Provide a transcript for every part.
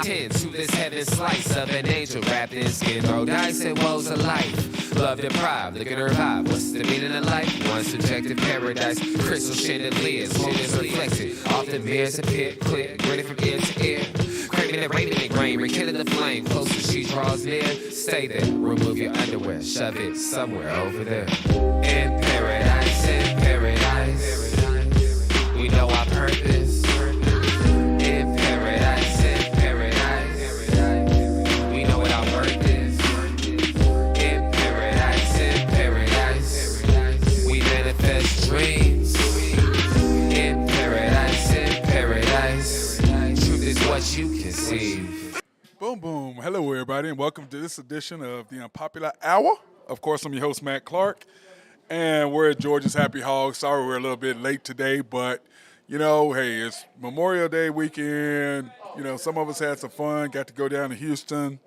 10 to this heaven slice of an angel wrapped in skin. Throw dice and woes of life. Love deprived, look at her vibe. What's the meaning of life? One subjective paradise. Crystal chandeliers, motives reflected. Often mirrors a pit, clear, grinning from ear to ear. Craving and raving and grain, rekindling the flame. Closer she draws near. Stay there, remove your underwear, shove it somewhere over there. In paradise, we know our purpose. In paradise, we know what our worth is. In paradise, we manifest dreams. In paradise, truth is what you conceive. Boom, boom. Hello, everybody, and welcome to this edition of the Unpopular Hour. Of course, I'm your host, Matt Clark, and we're at Georgia's Happy Hog. Sorry we're a little bit late today, but, you know, hey, it's Memorial Day weekend. You know, some of us had some fun, got to go down to Houston,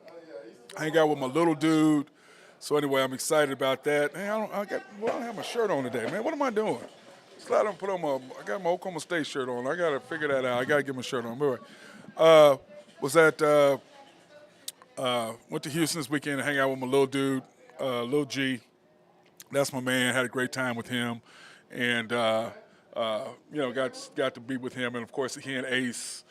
hang out with my little dude. So anyway, I'm excited about that. Man, I don't have my shirt on today, man. What am I doing? I got my Oklahoma State shirt on. I got to figure that out. I got to get my shirt on. Anyway, went to Houston this weekend to hang out with my little dude, Lil G. That's my man. Had a great time with him, and you know, got to be with him. And of course, he and Ace,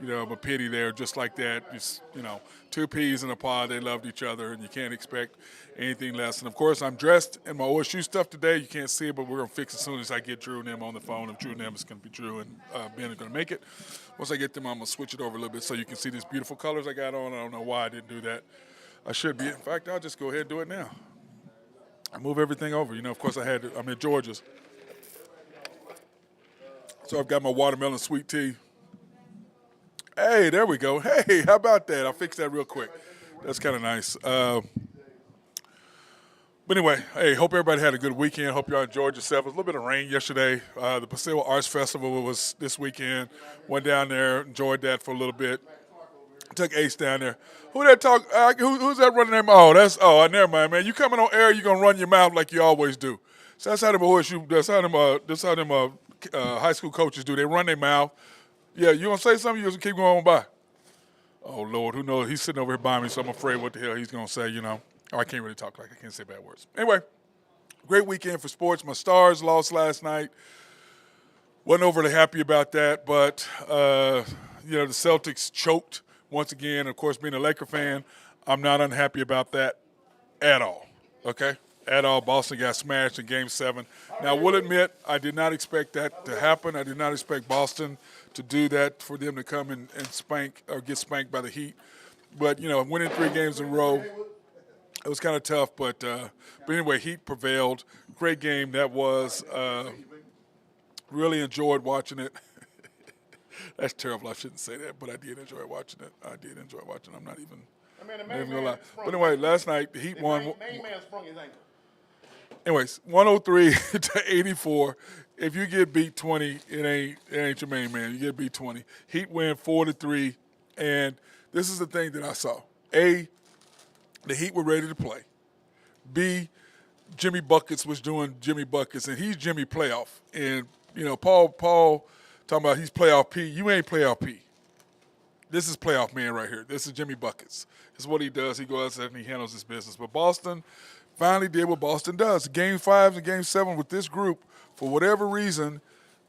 you know, my pity there, just like that. Just, you know, two peas in a pod. They loved each other, and you can't expect anything less. And of course, I'm dressed in my OSU stuff today. You can't see it, but we're gonna fix it as soon as I get Drew and them on the phone. If Drew and them, it's gonna be Drew and Ben are gonna make it. Once I get them, I'm gonna switch it over a little bit so you can see these beautiful colors I got on. I don't know why I didn't do that. I should be. In fact, I'll just go ahead and do it now. I move everything over. You know, of course, I'm in Georgia's. So I've got my watermelon sweet tea. Hey, there we go. Hey, how about that? I'll fix that real quick. That's kind of nice. But anyway, hey, hope everybody had a good weekend. Hope y'all enjoyed yourself. It was a little bit of rain yesterday. The Paseo Arts Festival was this weekend. Went down there, enjoyed that for a little bit. Took Ace down there. Who's that running their mouth? Never mind, man. You coming on air, you gonna run your mouth like you always do. So that's how them high school coaches do. They run their mouth. Yeah, you gonna say something? You just keep going by. Oh Lord, who knows? He's sitting over here by me, so I'm afraid what the hell he's gonna say. You know. Oh, I can't really talk like I can't say bad words. Anyway, great weekend for sports. My Stars lost last night. Wasn't overly happy about that, but you know, the Celtics choked once again. Of course, being a Laker fan, I'm not unhappy about that at all. Okay, at all. Boston got smashed in Game 7. Now, I will admit, I did not expect that to happen. I did not expect Boston to do that, for them to come and spank or get spanked by the Heat. But you know, winning 3 games in a row. It was kind of tough, but anyway, Heat prevailed. Great game that was. Really enjoyed watching it. That's terrible. I shouldn't say that, but I did enjoy watching it. I'm not even going to lie. But anyway, last night, the Heat won. Main man sprung his ankle. Anyways, 103 to 84. If you get beat 20, it ain't your main man. You get beat 20. Heat win 4-3, and this is the thing that I saw. A, the Heat were ready to play. B, Jimmy Buckets was doing Jimmy Buckets, and he's Jimmy Playoff. And, you know, Paul talking about he's Playoff P. You ain't Playoff P. This is Playoff Man right here. This is Jimmy Buckets. This is what he does. He goes out and he handles his business. But Boston finally did what Boston does. Game 5 and Game 7 with this group, for whatever reason,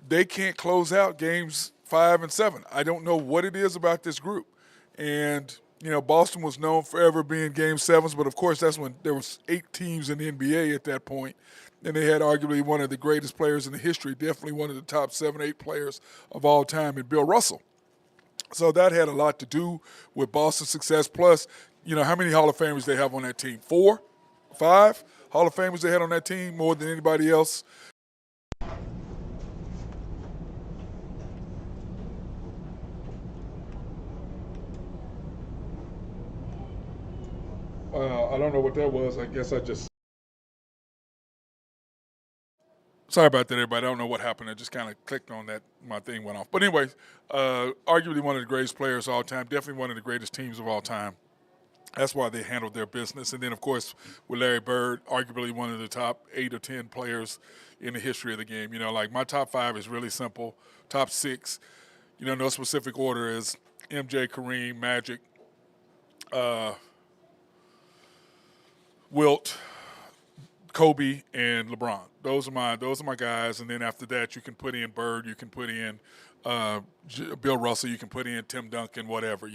they can't close out Games 5 and 7. I don't know what it is about this group. And you know, Boston was known forever being Game 7s, but of course that's when there was 8 teams in the NBA at that point, and they had arguably one of the greatest players in the history, definitely one of the top 7, 8 players of all time in Bill Russell. So that had a lot to do with Boston's success. Plus, you know, how many Hall of Famers they have on that team? 4, 5 Hall of Famers they had on that team, more than anybody else. I don't know what that was. I guess I just... Sorry about that, everybody. I don't know what happened. I just kind of clicked on that. My thing went off. But anyway, arguably one of the greatest players of all time, definitely one of the greatest teams of all time. That's why they handled their business. And then, of course, with Larry Bird, arguably one of the top 8 or 10 players in the history of the game. You know, like my top 5 is really simple. Top 6, you know, no specific order is MJ, Kareem, Magic, Wilt, Kobe, and LeBron. Those are my guys. And then after that, you can put in Bird, you can put in Bill Russell, you can put in Tim Duncan, whatever.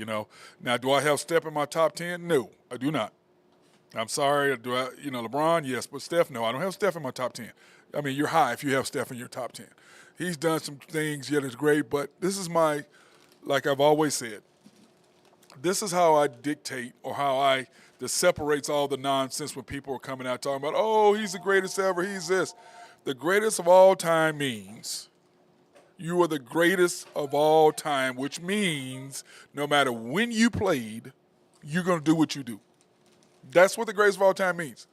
Now, do I have Steph in my top 10? No, I do not. I'm sorry. Do I? LeBron, yes, but Steph, no. I don't have Steph in my top 10. I mean, you're high if you have Steph in your top 10. He's done some things, yet it's great. But this is like I've always said, this is how I dictate or how this separates all the nonsense when people are coming out talking about, oh, he's the greatest ever, he's this. The greatest of all time means you are the greatest of all time, which means no matter when you played, you're going to do what you do. That's what the greatest of all time means.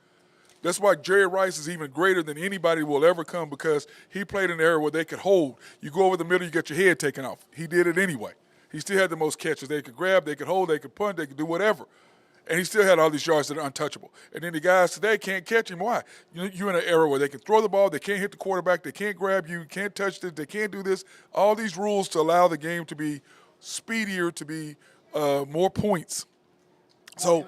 That's why Jerry Rice is even greater than anybody will ever come, because he played in an era where they could hold. You go over the middle, you get your head taken off. He did it anyway. He still had the most catches. They could grab, they could hold, they could punt, they could do whatever. And he still had all these yards that are untouchable. And then the guys today can't catch him. Why? You're in an era where they can throw the ball, they can't hit the quarterback, they can't grab you, can't touch this, they can't do this. All these rules to allow the game to be speedier, to be more points. So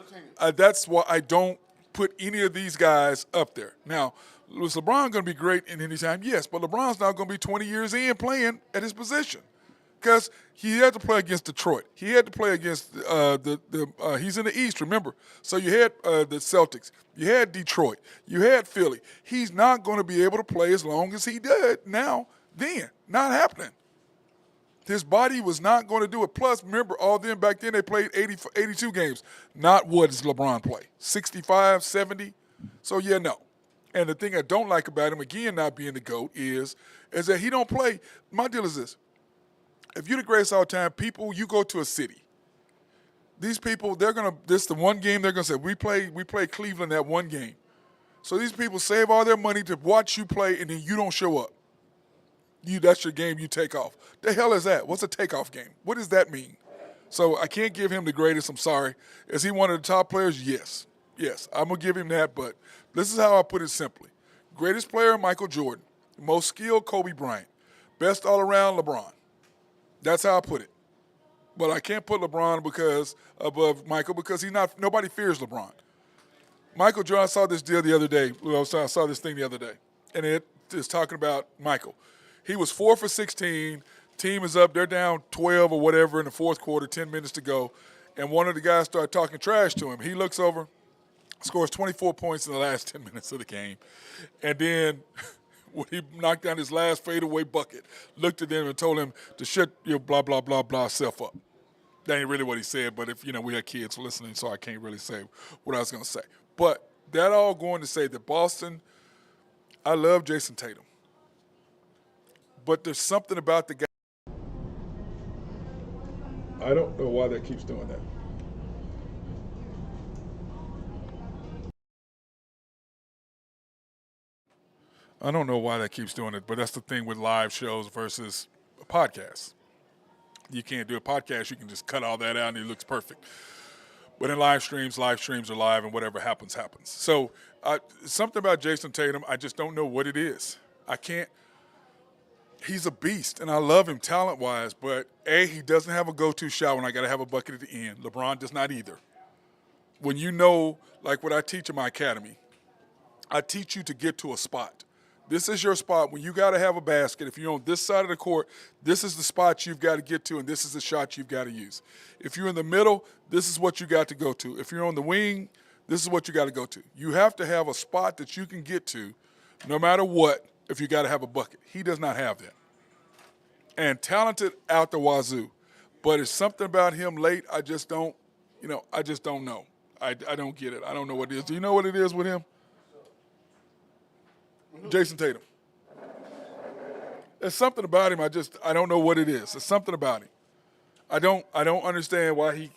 that's why I don't put any of these guys up there. Now, was LeBron going to be great in any time? Yes, but LeBron's not going to be 20 years in playing at his position, because he had to play against Detroit. He had to play against he's in the East, remember. So you had the Celtics. You had Detroit. You had Philly. He's not going to be able to play as long as he did now then. Not happening. His body was not going to do it. Plus, remember, all them back then, they played 82 games. Not what does LeBron play? 65, 70? So, yeah, no. And the thing I don't like about him, again, not being the GOAT, is that he don't play. My deal is this. If you're the greatest all time, people, you go to a city. These people, this is the one game they're going to say, we play Cleveland that one game. So these people save all their money to watch you play, and then you don't show up. That's your game, you take off. The hell is that? What's a takeoff game? What does that mean? So I can't give him the greatest, I'm sorry. Is he one of the top players? Yes. Yes, I'm going to give him that, but this is how I put it simply. Greatest player, Michael Jordan. Most skilled, Kobe Bryant. Best all-around, LeBron. That's how I put it. But I can't put LeBron above Michael, because nobody fears LeBron. Michael Jordan, I saw this deal the other day. I saw this thing the other day, and it is talking about Michael. He was 4 for 16. Team is up. They're down 12 or whatever in the fourth quarter, 10 minutes to go. And one of the guys started talking trash to him. He looks over, scores 24 points in the last 10 minutes of the game. And then when he knocked down his last fadeaway bucket, looked at them and told him to shut your blah, blah, blah, blah self up. That ain't really what he said, but if, we had kids listening, so I can't really say what I was going to say. But that all going to say that Boston, I love Jason Tatum. But there's something about the guy. I don't know why that keeps doing that. I don't know why that keeps doing it, but that's the thing with live shows versus a podcast. You can't do a podcast, you can just cut all that out and it looks perfect. But in live streams are live, and whatever happens, happens. So something about Jason Tatum, I just don't know what it is. I can't. He's a beast, and I love him talent-wise, but, A, he doesn't have a go-to shot when I got to have a bucket at the end. LeBron does not either. When like what I teach in my academy, I teach you to get to a spot. This is your spot. When you got to have a basket, if you're on this side of the court, this is the spot you've got to get to, and this is the shot you've got to use. If you're in the middle, this is what you got to go to. If you're on the wing, this is what you got to go to. You have to have a spot that you can get to no matter what, if you got to have a bucket. He does not have that. And talented out the wazoo. But it's something about him late, I just don't know. I don't get it. I don't know what it is. Do you know what it is with him? Jason Tatum. There's something about him, I don't know what it is. There's something about him. I don't understand why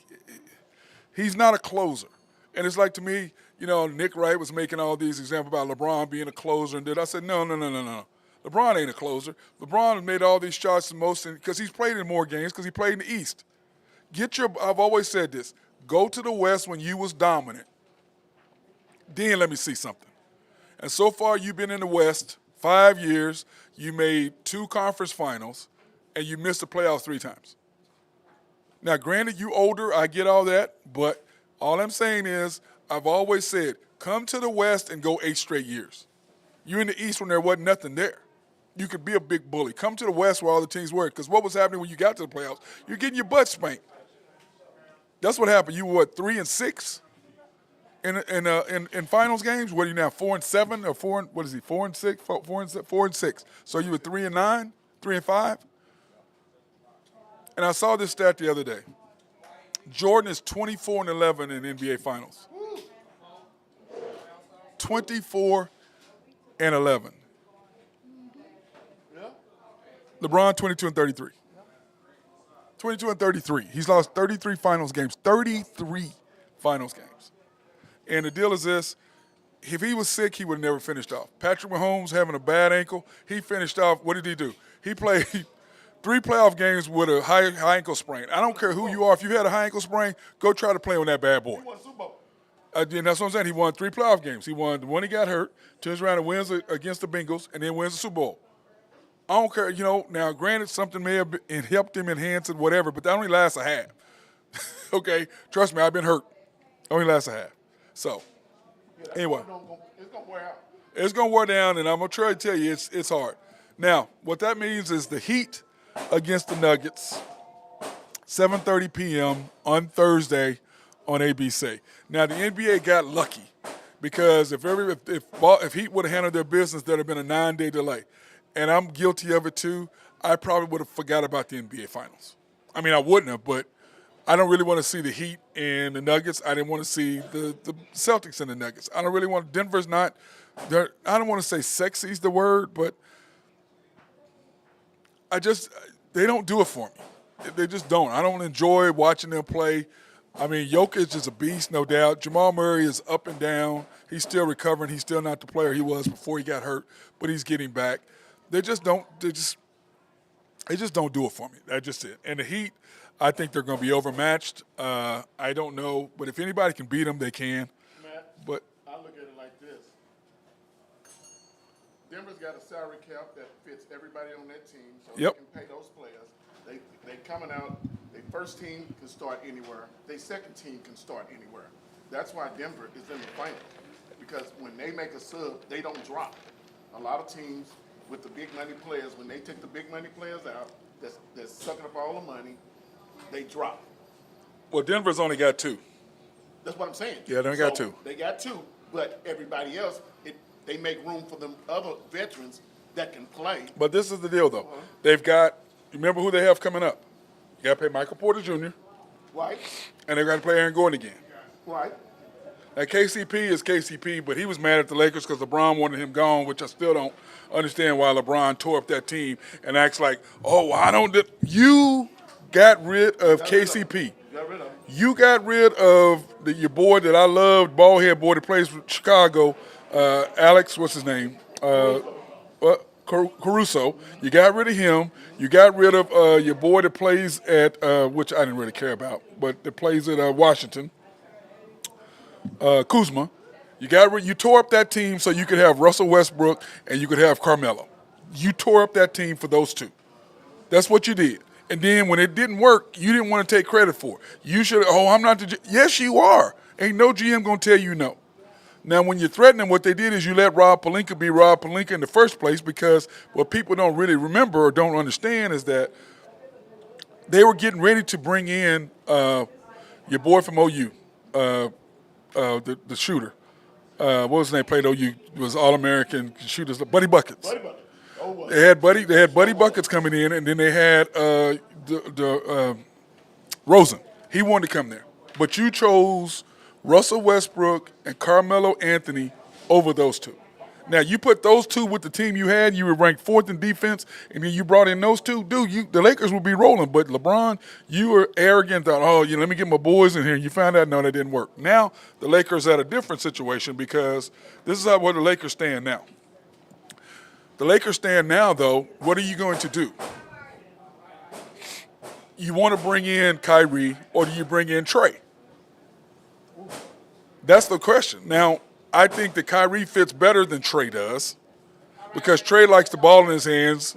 he's not a closer. And it's like, to me, Nick Wright was making all these examples about LeBron being a closer, and I said, no. LeBron ain't a closer. LeBron made all these shots because he's played in more games, because he played in the East. I've always said this, go to the West when you was dominant. Then let me see something. And so far you've been in the West 5 years, you made 2 conference finals, and you missed the playoffs 3 times. Now, granted, you older, I get all that, but all I'm saying is I've always said, come to the West and go 8 straight years. You're in the East when there wasn't nothing there. You could be a big bully. Come to the West where all the teams were, because what was happening when you got to the playoffs? You're getting your butt spanked. That's what happened. You were, 3-6 in finals games? What are you now, 4-7 or 4? What is he? 4-6, 4-6. So you were 3-9, 3-5. And I saw this stat the other day. Jordan is 24-11 in NBA Finals. 24-11. LeBron 22-33. 22-33. He's lost 33 finals games. 33 finals games. And the deal is this: if he was sick, he would have never finished off. Patrick Mahomes having a bad ankle, he finished off. What did he do? He played 3 playoff games with a high ankle sprain. I don't care who you are. If you had a high ankle sprain, go try to play on that bad boy. He won Super Bowl. And that's what I'm saying. He won 3 playoff games. He won the one he got hurt, turns around and wins against the Bengals, and then wins the Super Bowl. I don't care. Now, granted, something may have helped him enhance it, whatever, but that only lasts a half. Okay? Trust me, I've been hurt. Only lasts a half. So, anyway. It's going to wear out. It's going to wear down, and I'm going to try to tell you it's hard. Now, what that means is the Heat against the Nuggets, 7:30 p.m. on Thursday on ABC. Now, the NBA got lucky because if Heat would have handled their business, there would have been a 9-day delay. And I'm guilty of it too. I probably would have forgot about the NBA Finals. I mean, I wouldn't have, but I don't really want to see the Heat and the Nuggets. I didn't want to see the Celtics and the Nuggets. I don't really want – Denver's not – I don't want to say sexy is the word, but they don't do it for me. They just don't. I don't enjoy watching them play. I mean, Jokic is a beast, no doubt. Jamal Murray is up and down. He's still recovering. He's still not the player he was before he got hurt, but he's getting back. They just don't do it for me. That's just it. And the Heat, I think they're going to be overmatched. I don't know, but if anybody can beat them, they can. Matt, But I look at it like this. Denver's got a salary cap that fits everybody on that team, so Yep. they can pay those players. They coming out. Their first team can start anywhere. Their second team can start anywhere. That's why Denver is in the final, because when they make a sub, they don't drop. A lot of teams with the big money players, when they take the big money players out, that's sucking up all the money, they drop. well, Denver's only got 2. That's what I'm saying. Yeah, they got 2. They got 2, but everybody else, they make room for them other veterans that can play. But this is the deal, though. They've got – remember who they have coming up. You got to pay Michael Porter Jr., Right? and they've got to play Aaron Gordon again. Right. Now, KCP is KCP, but he was mad at the Lakers because LeBron wanted him gone, which I still don't understand why LeBron tore up that team and acts like, oh, why don't you got rid of KCP. Got rid of him. You got rid of your boy that I loved, bald head boy that plays for Chicago, Alex, what's his name? Caruso. You got rid of him. You got rid of your boy that plays at, which I didn't really care about, but that plays at Washington. Kuzma, you tore up that team so you could have Russell Westbrook and you could have Carmelo. You tore up that team for those 2. That's what you did. And then when it didn't work, you didn't want to take credit for it. You should. I'm not the. Yes, you are. Ain't no GM gonna tell you no. Now, when you're threatening, what they did is you let Rob Pelinka be Rob Pelinka in the first place, because what people don't really remember or don't understand is that they were getting ready to bring in your boy from OU. The shooter. What was his name? Played OU. Was All-American shooters. Buddy Buckets. Buddy Bucket. Oh, what? They had Buddy Buckets coming in, and then they had Rosen. He wanted to come there, but you chose Russell Westbrook and Carmelo Anthony over those 2. Now, you put those 2 with the team you had, you were ranked 4th in defense, and then you brought in those 2, the Lakers would be rolling. But LeBron, you were arrogant, thought, let me get my boys in here. You found out, no, that didn't work. Now, the Lakers are at a different situation, because this is where the Lakers stand now. The Lakers stand now, though, what are you going to do? You want to bring in Kyrie, or do you bring in Trey? That's the question. Now, I think that Kyrie fits better than Trey does, because Trey likes the ball in his hands,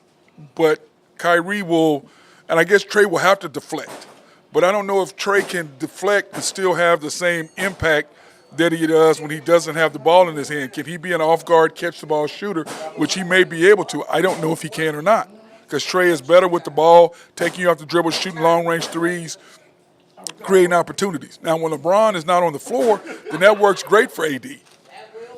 but Kyrie will, and I guess Trey will have to deflect. But I don't know if Trey can deflect and still have the same impact that he does when he doesn't have the ball in his hand. Can he be an off-guard, catch-the-ball shooter, which he may be able to? I don't know if he can or not, because Trey is better with the ball, taking you off the dribble, shooting long-range threes, creating opportunities. Now, when LeBron is not on the floor, then that works great for AD.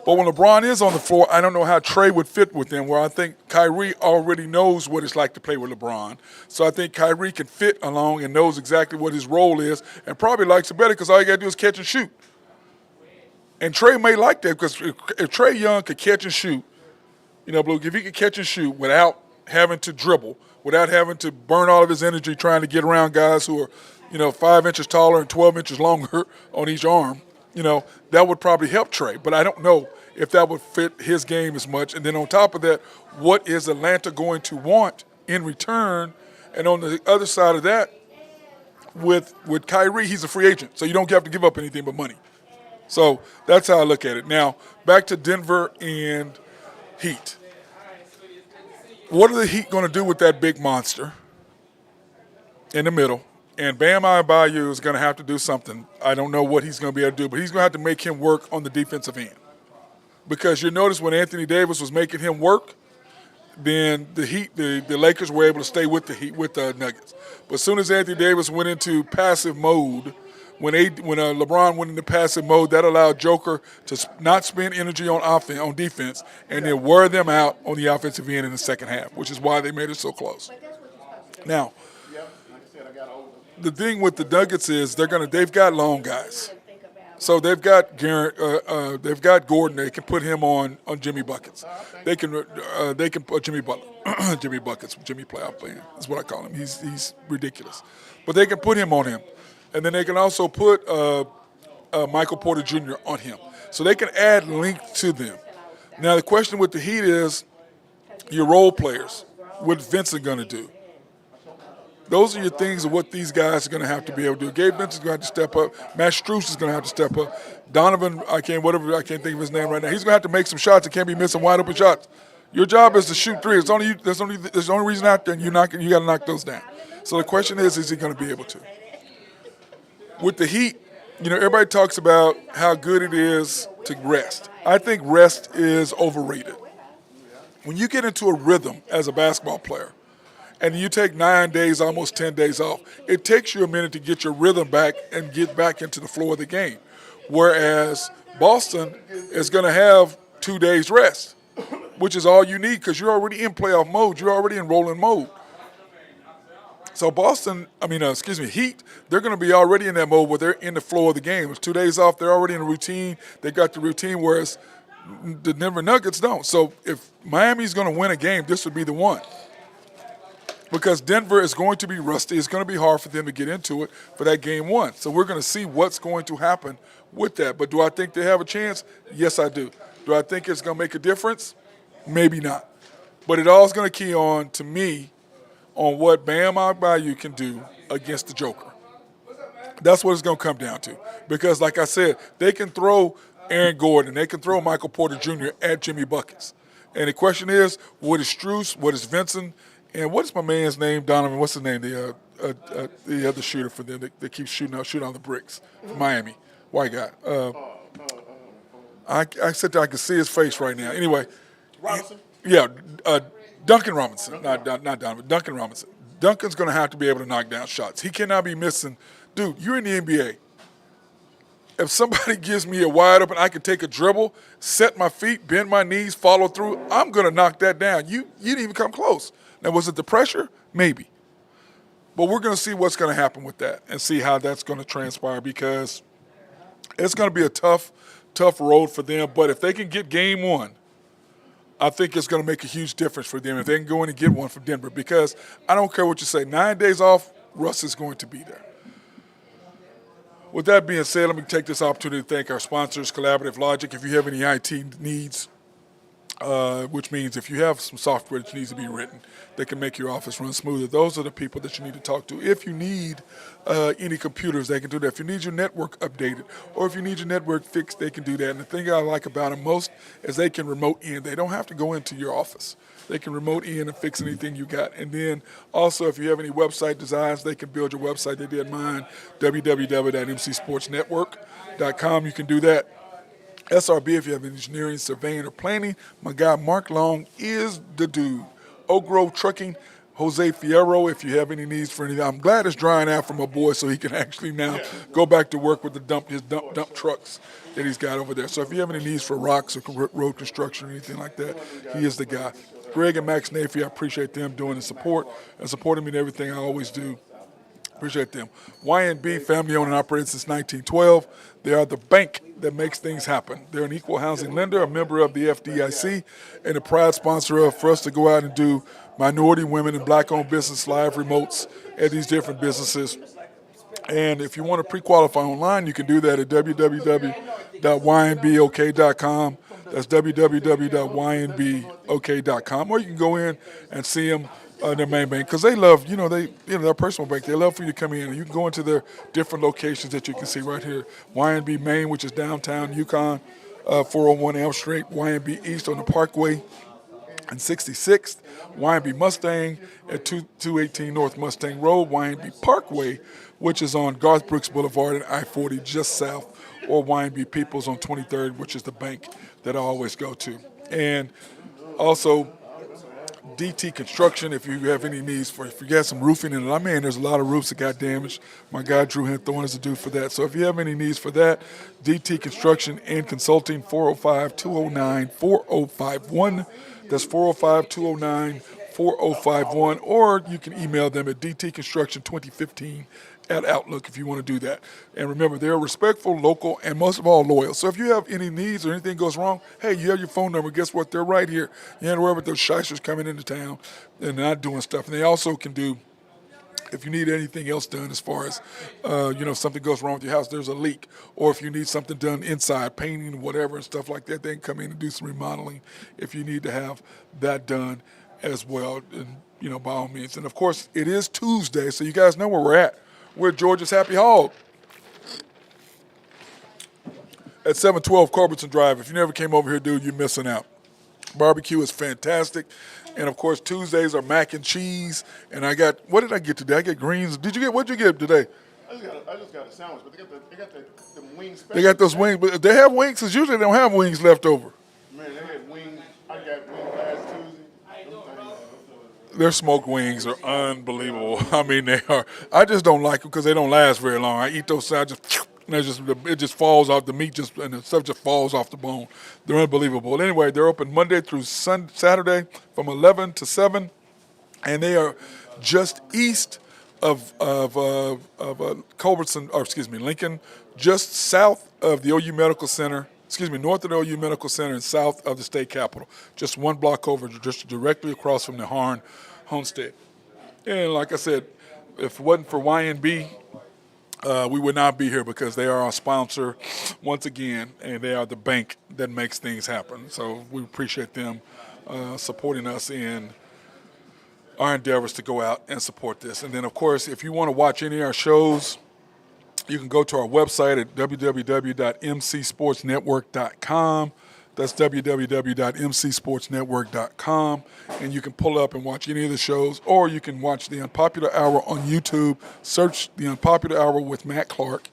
But when LeBron is on the floor, I don't know how Trey would fit with them, where I think Kyrie already knows what it's like to play with LeBron. So I think Kyrie can fit along and knows exactly what his role is and probably likes it better because all you got to do is catch and shoot. And Trey may like that because if Trey Young could catch and shoot, Blue, if he could catch and shoot without having to dribble, without having to burn all of his energy trying to get around guys who are, 5 inches taller and 12 inches longer on each arm, that would probably help Trey. But I don't know if that would fit his game as much. And then on top of that, what is Atlanta going to want in return? And on the other side of that, with Kyrie, he's a free agent, so you don't have to give up anything but money. So that's how I look at it. Now, back to Denver and Heat. What are the Heat going to do with that big monster in the middle? And Bam Adebayo is going to have to do something. I don't know what he's going to be able to do, but he's going to have to make him work on the defensive end. Because you notice when Anthony Davis was making him work, then the Heat, the Lakers were able to stay with the Heat, with the Nuggets. But as soon as Anthony Davis went into passive mode, when LeBron went into passive mode, that allowed Joker to not spend energy on defense, and then wear them out on the offensive end in the second half, which is why they made it so close. Now, the thing with the Nuggets is they've got long guys. So they've got they've got Gordon. They can put him on Jimmy buckets. They can put Jimmy Butler, Jimmy buckets, Jimmy playoff player. That's what I call him. He's ridiculous, but they can put him on him, and then they can also put Michael Porter Jr. on him. So they can add length to them. Now the question with the Heat is your role players. What's Vincent going to do? Those are your things of what these guys are going to have to be able to do. Gabe Vincent's going to have to step up. Matt Strus is going to have to step up. Donovan, I can't think of his name right now. He's going to have to make some shots. He can't be missing wide open shots. Your job is to shoot three. There's the only reason out there, and you got to knock those down. So the question is he going to be able to? With the Heat, everybody talks about how good it is to rest. I think rest is overrated. When you get into a rhythm as a basketball player, and you take 9 days, almost 10 days off, it takes you a minute to get your rhythm back and get back into the flow of the game. Whereas Boston is going to have 2 days rest, which is all you need because you're already in playoff mode. You're already in rolling mode. So Heat, they're going to be already in that mode where they're in the flow of the game. It's 2 days off. They're already in a routine. They got the routine, whereas the Denver Nuggets don't. So if Miami's going to win a game, this would be the one. Because Denver is going to be rusty. It's going to be hard for them to get into it for that game one. So we're going to see what's going to happen with that. But do I think they have a chance? Yes, I do. Do I think it's going to make a difference? Maybe not. But it all is going to key on, to me, on what Bam Adebayo can do against the Joker. That's what it's going to come down to. Because, like I said, they can throw Aaron Gordon. They can throw Michael Porter Jr. at Jimmy buckets. And the question is, what is Strus? What is Vincent? And what's my man's name, Donovan? What's his name? The other shooter for them that keeps shooting on the bricks from Miami. White guy. I said that I can see his face right now. Anyway. Robinson? Yeah, Duncan Robinson. Not Donovan. Duncan Robinson. Duncan's going to have to be able to knock down shots. He cannot be missing. Dude, you're in the NBA. If somebody gives me a wide open, I can take a dribble, set my feet, bend my knees, follow through. I'm going to knock that down. You didn't even come close. Now, was it the pressure? Maybe. But we're going to see what's going to happen with that and see how that's going to transpire because it's going to be a tough road for them. But if they can get game one, I think it's going to make a huge difference for them if they can go in and get one from Denver because I don't care what you say. 9 days off, Russ is going to be there. With that being said, let me take this opportunity to thank our sponsors, Collaborative Logic. If you have any IT needs, which means if you have some software that needs to be written that can make your office run smoother, those are the people that you need to talk to. If you need any computers, they can do that. If you need your network updated or if you need your network fixed, they can do that. And the thing I like about them most is they can remote in. They don't have to go into your office. They can remote in and fix anything you got. And then also, if you have any website designs, they can build your website. They did mine, www.mcsportsnetwork.com. You can do that. SRB, if you have engineering, surveying, or planning, my guy Mark Long is the dude. Oak Grove Trucking, Jose Fierro, if you have any needs for anything. I'm glad it's drying out for my boy so he can actually now go back to work with his dump trucks that he's got over there. So if you have any needs for rocks or road construction or anything like that, he is the guy. Greg and Max Nafee, I appreciate them doing the support and supporting me in everything I always do. Appreciate them. YNB, family owned and operated since 1912. They are the bank that makes things happen. They're an equal housing lender, a member of the FDIC, and a proud sponsor for us to go out and do minority, women, and black-owned business live remotes at these different businesses. And if you want to pre-qualify online, you can do that at www.ynbok.com. That's www.ynbok.com. Or you can go in and see them. Their main bank, because they love, their personal bank. They love for you to come in, and you can go into their different locations that you can see right here. YNB Main, which is downtown Yukon, 401 Elm Street. YNB East on the Parkway and 66th. YNB Mustang at 218 North Mustang Road. YNB Parkway, which is on Garth Brooks Boulevard and I-40 just south, or YNB Peoples on 23rd, which is the bank that I always go to. And also, DT Construction, if you have any needs if you got some roofing in it. There's a lot of roofs that got damaged. My guy Drew Henthorne is the dude for that. So if you have any needs for that, DT Construction and Consulting, 405-209-4051. That's 405-209-4051. Or you can email them at dtconstruction2015 at Outlook if you want to do that. And remember, they're respectful, local, and most of all loyal. So if you have any needs or anything goes wrong, hey, you have your phone number. Guess what? They're right here. You ain't worry about those shysters coming into town and not doing stuff. And they also can do, if you need anything else done as far as, something goes wrong with your house, there's a leak, or if you need something done inside, painting, whatever, and stuff like that, they can come in and do some remodeling if you need to have that done as well, and, by all means. And, of course, it is Tuesday, so you guys know where we're at. We're at Georgia's Happy Hog at 712 Culbertson Drive. If you never came over here, dude, you're missing out. Barbecue is fantastic. And, of course, Tuesdays are mac and cheese. And what did I get today? I get greens. What did you get today? I just got a sandwich, but they got the wings special. They got those wings, but they have wings because usually they don't have wings left over. Man, they had wings. I got wings last Tuesday. Their smoked wings are unbelievable. They are. I just don't like them because they don't last very long. I eat those sides, it just falls off the meat, and the stuff just falls off the bone. They're unbelievable. Anyway, they're open Monday through Saturday from 11 to 7, and they are just east of Culbertson, Lincoln, just south of the OU Medical Center. North of the OU Medical Center and south of the state capitol. Just one block over, just directly across from the Harn Homestead. And like I said, if it wasn't for YNB, we would not be here because they are our sponsor once again, and they are the bank that makes things happen. So we appreciate them supporting us in our endeavors to go out and support this. And then, of course, if you want to watch any of our shows, you can go to our website at www.mcsportsnetwork.com. That's www.mcsportsnetwork.com. And you can pull up and watch any of the shows, or you can watch The Unpopular Hour on YouTube. Search The Unpopular Hour with Matt Clark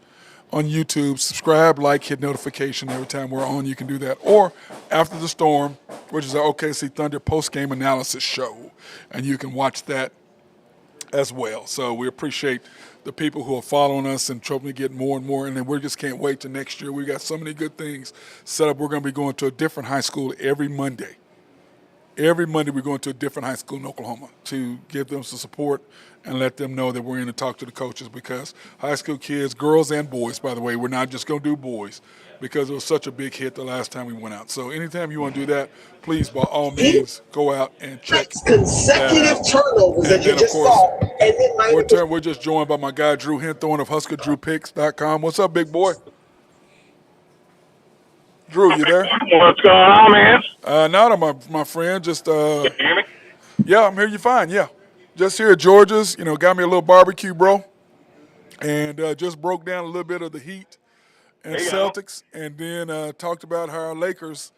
on YouTube. Subscribe, like, hit notification every time we're on. You can do that. Or After the Storm, which is our OKC Thunder post-game analysis show. And you can watch that as well. So we appreciate the people who are following us and trying to get more and more. And then we just can't wait to next year. We got so many good things set up. We're going to be going to a different high school every Monday. Every Monday we're going to a different high school in Oklahoma to give them some support and let them know that we're in to talk to the coaches, because high school kids, girls and boys, by the way, we're not just going to do boys because it was such a big hit the last time we went out. So anytime you want to do that, please, by all means, go out and check consecutive turnovers that you just saw. And then we're just joined by my guy, Drew Henthorne of HuskerDrewPicks.com. What's up, big boy? Drew, you there? What's going on, man? Not my friend. Just Can you hear me? yeah, I'm here. You fine? Yeah, just here at Georgia's. Got me a little barbecue, bro, and just broke down a little bit of the Heat and There you go. Celtics, and then talked about how our Lakers.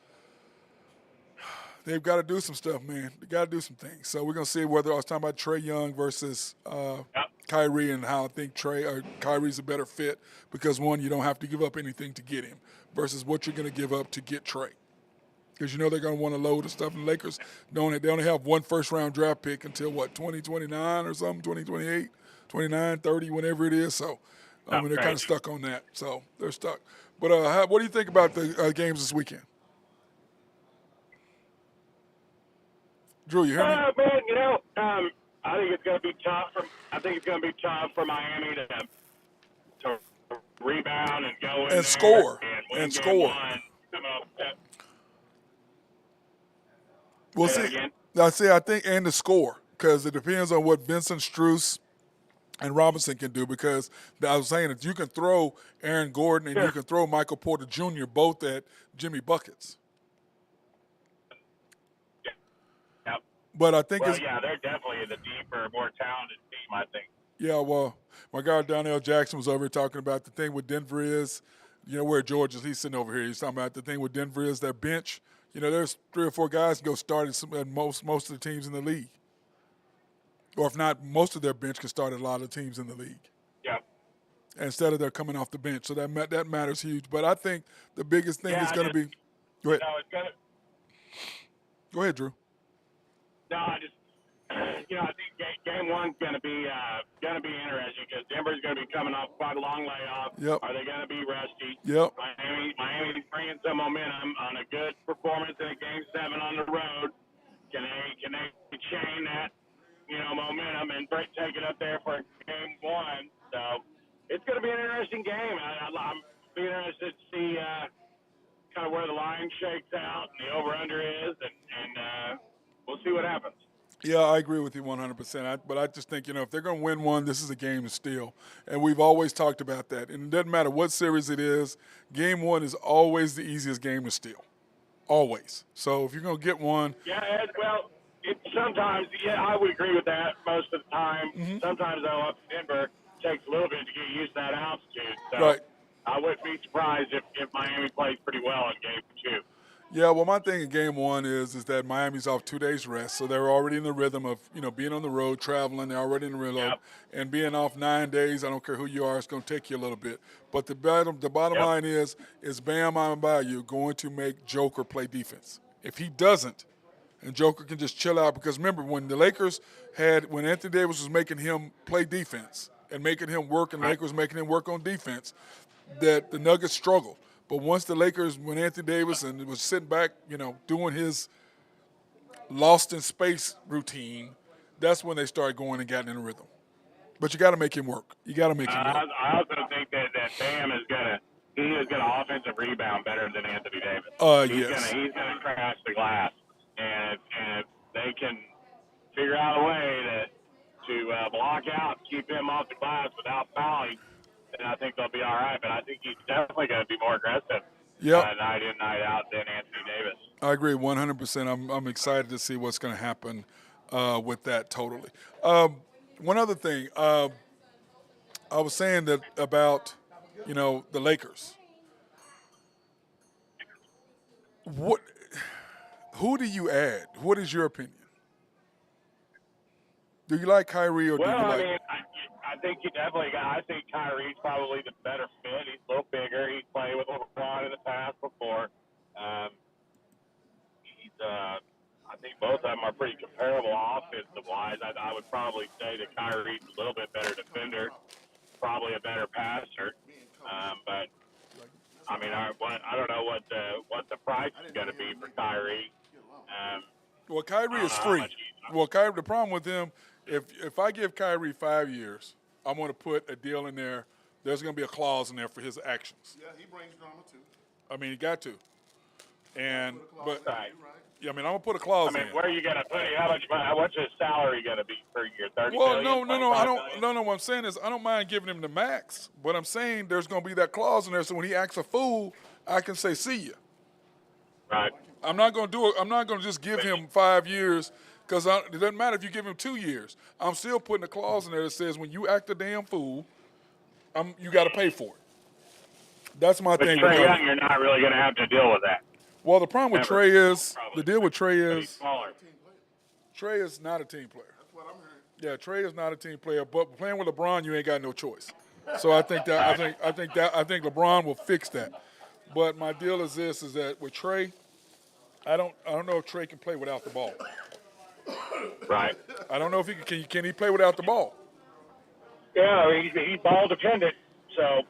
They've got to do some stuff, man. They got to do some things. So we're gonna see whether I was talking about Trae Young versus Yep. Kyrie, and how I think Kyrie's a better fit because one, you don't have to give up anything to get him, versus what you're gonna give up to get Trae. Because they're going to want to load the stuff. And the Lakers, they only have one first-round draft pick until, 2029 or something, 2028, 29, 30, whenever it is. So, they're kind crazy. of stuck on that. So, they're stuck. But what do you think about the games this weekend? Drew, you hear me? Man, I think it's going to be tough. I think it's going to be tough for Miami to rebound and go in there Score. and win And game score. one. We'll Say that see. again? I think, and the score, because it depends on what Vincent Strus and Robinson can do. Because I was saying that you can throw Aaron Gordon and you can throw Michael Porter Jr. both at Jimmy buckets. Yep. But I think Well, yeah, they're definitely the deeper, more talented team, I think. yeah, well, my guy Donnell Jackson was over here talking about the thing with Denver is, where George is, he's sitting over here. He's talking about the thing with Denver is that bench. There's 3 or 4 guys can go start at most of the teams in the league. Or if not, most of their bench can start at a lot of teams in the league. Yep. Instead of they're coming off the bench. So that matters huge. But I think the biggest thing is going to be – go ahead. No, it's going to – Go ahead, Drew. No, I just, I think game one's going to be interesting because Denver's going to be coming off quite a long layoff. Yep. Are they going to be rusty? Yep. Miami's bringing some momentum on a good performance in a game 7 on the road. Can they chain that, momentum and take it up there for game one? So it's going to be an interesting game. I'm be interested to see kind of where the line shakes out and the over/under is, and we'll see what happens. Yeah, I agree with you 100%. But I just think, if they're going to win one, this is a game to steal. And we've always talked about that. And it doesn't matter what series it is, game one is always the easiest game to steal. Always. So if you're going to get one. Yeah, well, sometimes, I would agree with that most of the time. Mm-hmm. Sometimes, though, up in Denver, it takes a little bit to get used to that altitude. So Right. I wouldn't be surprised if Miami plays pretty well in game 2. Yeah, well, my thing in game one is that Miami's off 2 days rest, so they're already in the rhythm of, being on the road, traveling. They're already in the rhythm. Yep. And being off 9 days, I don't care who you are, it's going to take you a little bit. But the bottom Yep. line is Bam Adebayo going to make Joker play defense? If he doesn't, and Joker can just chill out, because remember, when the Lakers when Anthony Davis was making him play defense and making him work, and the Lakers making him work on defense, that the Nuggets struggled. But once the Lakers, when Anthony Davis and was sitting back, doing his lost in space routine, that's when they started going and got in a rhythm. But you got to make him work. You got to make him work. I also think that Bam is gonna offensive rebound better than Anthony Davis. Yes. He's gonna crash the glass, and if they can figure out a way to block out, keep him off the glass without fouling, then I think they'll be all right. But I think he's definitely going to be more aggressive night in, night out than Anthony Davis. I agree 100%. I'm excited to see what's going to happen with that totally. One other thing. I was saying that about, the Lakers. Who do you add? What is your opinion? Do you like Kyrie or do you like I think I think Kyrie's probably the better fit. He's a little bigger. He's played with LeBron in the past before. I think both of them are pretty comparable offensive-wise. I would probably say that Kyrie's a little bit better defender, probably a better passer. But I don't know what the price is going to be for Kyrie. Well, Kyrie is free. Well, Kyrie, the problem with him, if I give Kyrie 5 years, I'm going to put a deal in there. There's going to be a clause in there for his actions. Yeah, he brings drama too. I mean, he got to. And Right. yeah, I'm going to put a clause in. Where are you going to put it? How much money? What's his salary going to be per year? 30 Well, million, no. I don't. million? No. What I'm saying is, I don't mind giving him the max. But I'm saying there's going to be that clause in there, so when he acts a fool, I can say, "See ya." Right. I'm not going to do it. I'm not going to just give him 5 years because it doesn't matter if you give him 2 years. I'm still putting a clause in there that says when you act a damn fool, you got to pay for it. That's my But thing. Trey Young, you're not really going to have to deal with that. Well, the problem with Ever. Trey is Probably. the deal with Trey But he's is smaller. Trey is not a team player. That's what I'm hearing. Yeah, Trey is not a team player. But playing with LeBron, you ain't got no choice. So I think LeBron will fix that. But my deal is this: is that with Trey, I don't know if Trey can play without the ball. Right. I don't know if can he play without the ball. Yeah, he's ball dependent. So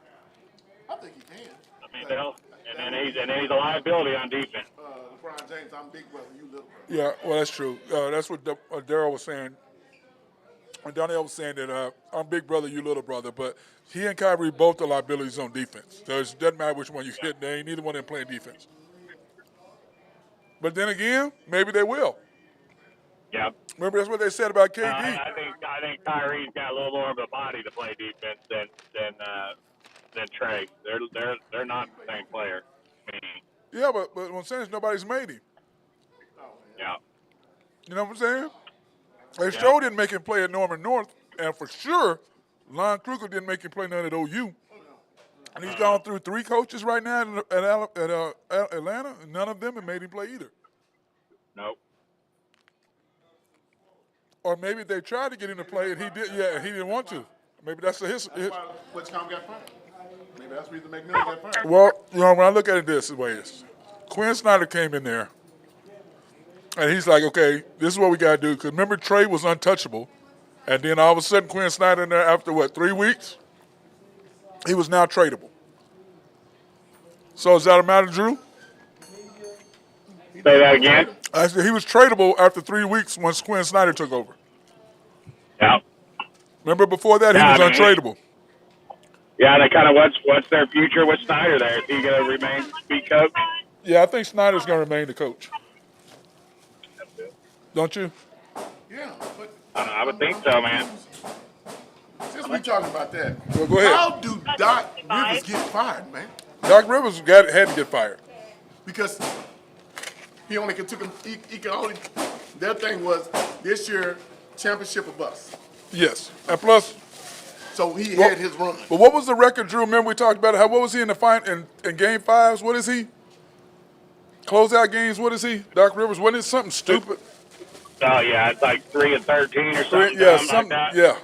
I think he can. I mean, and then he's a liability on defense. LeBron James, I'm big brother, you little brother. Yeah, well, that's true. That's what Daryl was saying. And Donnell was saying that I'm big brother, you little brother, but he and Kyrie both are liabilities on defense. So it doesn't matter which one you hit. They ain't neither one of them playing defense. But then again, maybe they will. Yeah. Remember, that's what they said about KD. I think Kyrie's got a little more of a body to play defense than Trey. They're not the same player. Yeah, but what I'm saying is nobody's made him. Yeah. You know what I'm saying? They sure didn't make him play at Norman North, and for sure, Lon Kruger didn't make him play none at OU. And he's gone through 3 coaches right now at Atlanta, and none of them have made him play either. Nope. Or maybe they tried to get him to play, and he didn't want to. Maybe that's his. That's why Whitcomb got fired. Maybe that's the reason McMillan got fired. Well, when I look at it this way, Quinn Snyder came in there, and he's like, okay, this is what we got to do. Because remember, Trey was untouchable. And then all of a sudden, Quinn Snyder in there after, 3 weeks? He was now tradable. So is that a matter, Drew? Say that again? I said he was tradable after 3 weeks once Quinn Snyder took over. Yeah. Remember before that, he was untradeable. Yeah, they kind of what's their future with Snyder there? Is he going to remain to be coach? Yeah, I think Snyder's going to remain the coach. Don't you? Yeah, but I would think so, man. since we're talking about that, Well, go ahead. how do Doc Rivers get fired, man? Doc Rivers had to get fired. Because he only took him. He can only. Their thing was this year championship or bust. Yes, and plus. So he had his run. But what was the record, Drew? Remember we talked about it. What was he in the in Game 5s? What is he? Closeout games. What is he? Doc Rivers. Wasn't it something stupid? Oh yeah, it's like 3-13 or something. Yeah, something like that. Yeah,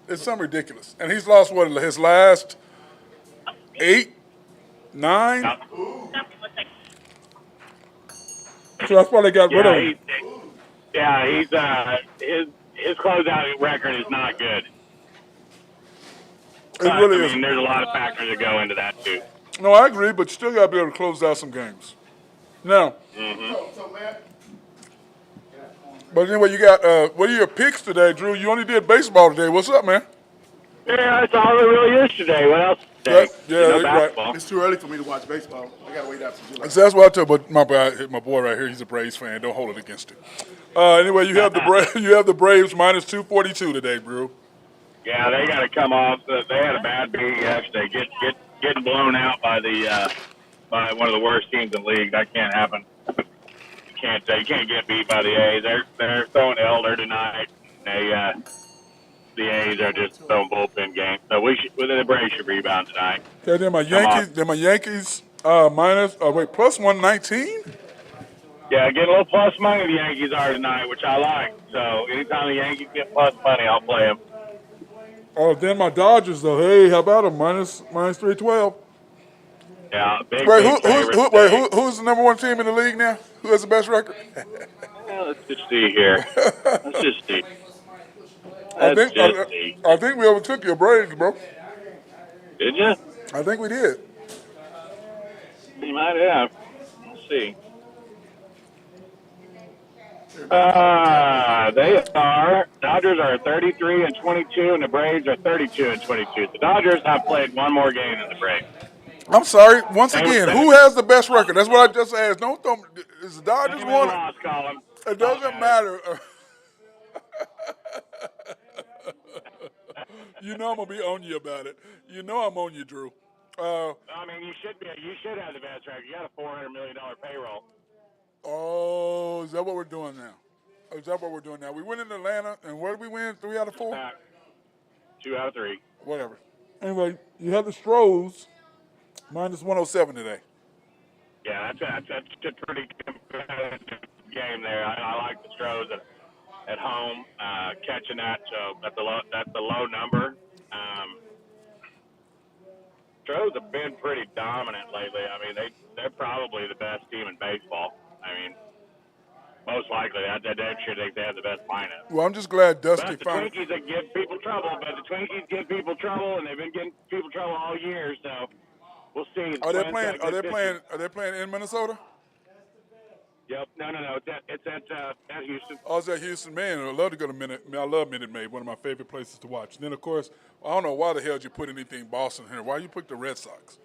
it's something ridiculous. And he's lost his last 8, 9. Yeah. So that's why they got rid of him. His closeout record is not good. It really is. There's a lot of factors that go into that too. No, I agree, but you still got to be able to close out some games. Now, So Matt, but anyway, you got what are your picks today, Drew? You only did baseball today. What's up, man? Yeah, that's all it really is today. What else today? Yeah, basketball. it's too early for me to watch baseball. I gotta wait after July. So that's what I tell my boy right here. He's a Braves fan. Don't hold it against him. Anyway, you have the Braves minus 242 today, Drew. Yeah, they got to come off. They had a bad beat yesterday. Getting blown out by by one of the worst teams in the league. That can't happen. You can't get beat by the A's. They're throwing Elder tonight. The A's are just throwing bullpen games. So the Braves should rebound tonight. Okay, then my Yankees minus plus 119. Yeah, get a little plus money the Yankees are tonight, which I like. So anytime the Yankees get plus money, I'll play them. Oh, then my Dodgers though. Hey, how about them minus 312? Yeah, big who's the number 1 team in the league now? Who has the best record? Let's just see here. Let's just see. I think we overtook your Braves, bro. Did you? I think we did. You might have. Let's see. Dodgers are 33-22, and the Braves are 32-22. The Dodgers have played one more game than the Braves. I'm sorry. Once again, who has the best record? That's what I just asked. Don't throw. Is the Dodgers one? It doesn't matter. You know I'm gonna be on you about it. You know I'm on you, Drew. You should be. You should have the best record. You got a $400 million payroll. Oh, is that what we're doing now? Is that what we're doing now? We went in Atlanta, and where did we win? 3 out of 4? 2 out of 3. Whatever. Anyway, you have the Stros minus 107 today. Yeah, that's a pretty competitive game there. I like the Stros at home catching that. So that's a low number. Stros have been pretty dominant lately. I mean, they're probably the best team in baseball. I mean, most likely. I damn sure think they have the best lineup. Well, I'm just glad Dusty But the found. Twinkies that give people trouble. But the Twinkies give people trouble, and they've been getting people trouble all year. So we'll see. Are they playing? Are they playing in Minnesota? Yep. No. It's at Houston. I was at Houston, man. I love to go to I love Minute Maid, one of my favorite places to watch. And then, of course, I don't know why the hell did you put anything Boston here. Why you put the Red Sox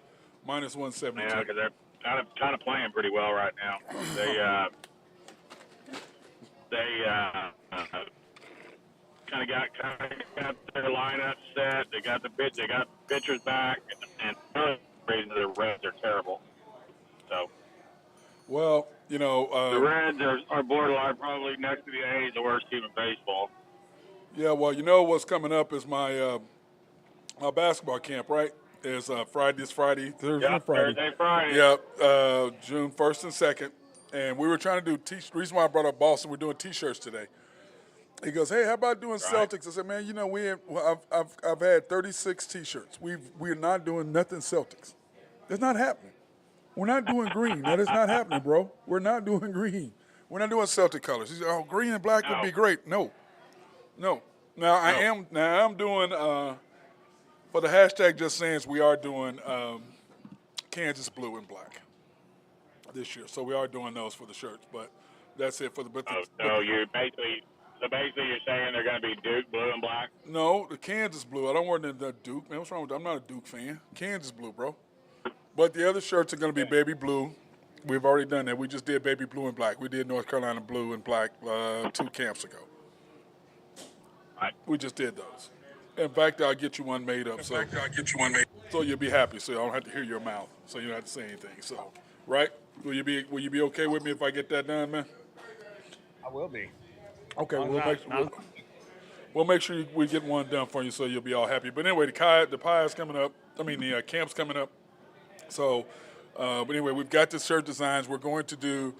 minus 172? Yeah, because they're kind of playing pretty well right now. They kind of got their lineup set. They got pitchers back, and for the reason the Reds are terrible. So. Well, the Reds are borderline, probably next to the A's, the worst team in baseball. Yeah, well, what's coming up is my my basketball camp, right? Is Thursday, Friday. Thursday, Friday. Yep, June 1st and 2nd. And we were trying to do the reason why I brought up Boston, we're doing T-shirts today. He goes, hey, how about doing Celtics? I said, man, I've had 36 T-shirts. We're not doing nothing Celtics. It's not happening. We're not doing green. That is not happening, bro. We're not doing green. We're not doing Celtic colors. He said, oh, green and black would be great. No. Now I am doing for the hashtag Just Sayings, we are doing Kansas blue and black this year. So we are doing those for the shirts, but that's it for the. You're basically you're saying they're going to be Duke blue and black? No, the Kansas blue. I don't want the Duke, man. What's wrong with that? I'm not a Duke fan. Kansas blue, bro. But the other shirts are going to be baby blue. We've already done that. We just did baby blue and black. We did North Carolina blue and black 2 camps ago. Right. We just did those. In fact, I'll get you one made up. So you'll be happy. So I don't have to hear your mouth. So you don't have to say anything. So, right? Will you be okay with me if I get that done, man? I will be. Okay, we'll make sure we get one done for you, so you'll be all happy. But anyway, the pie is coming up. The camp's coming up. So, but anyway, we've got the shirt designs. We're going to do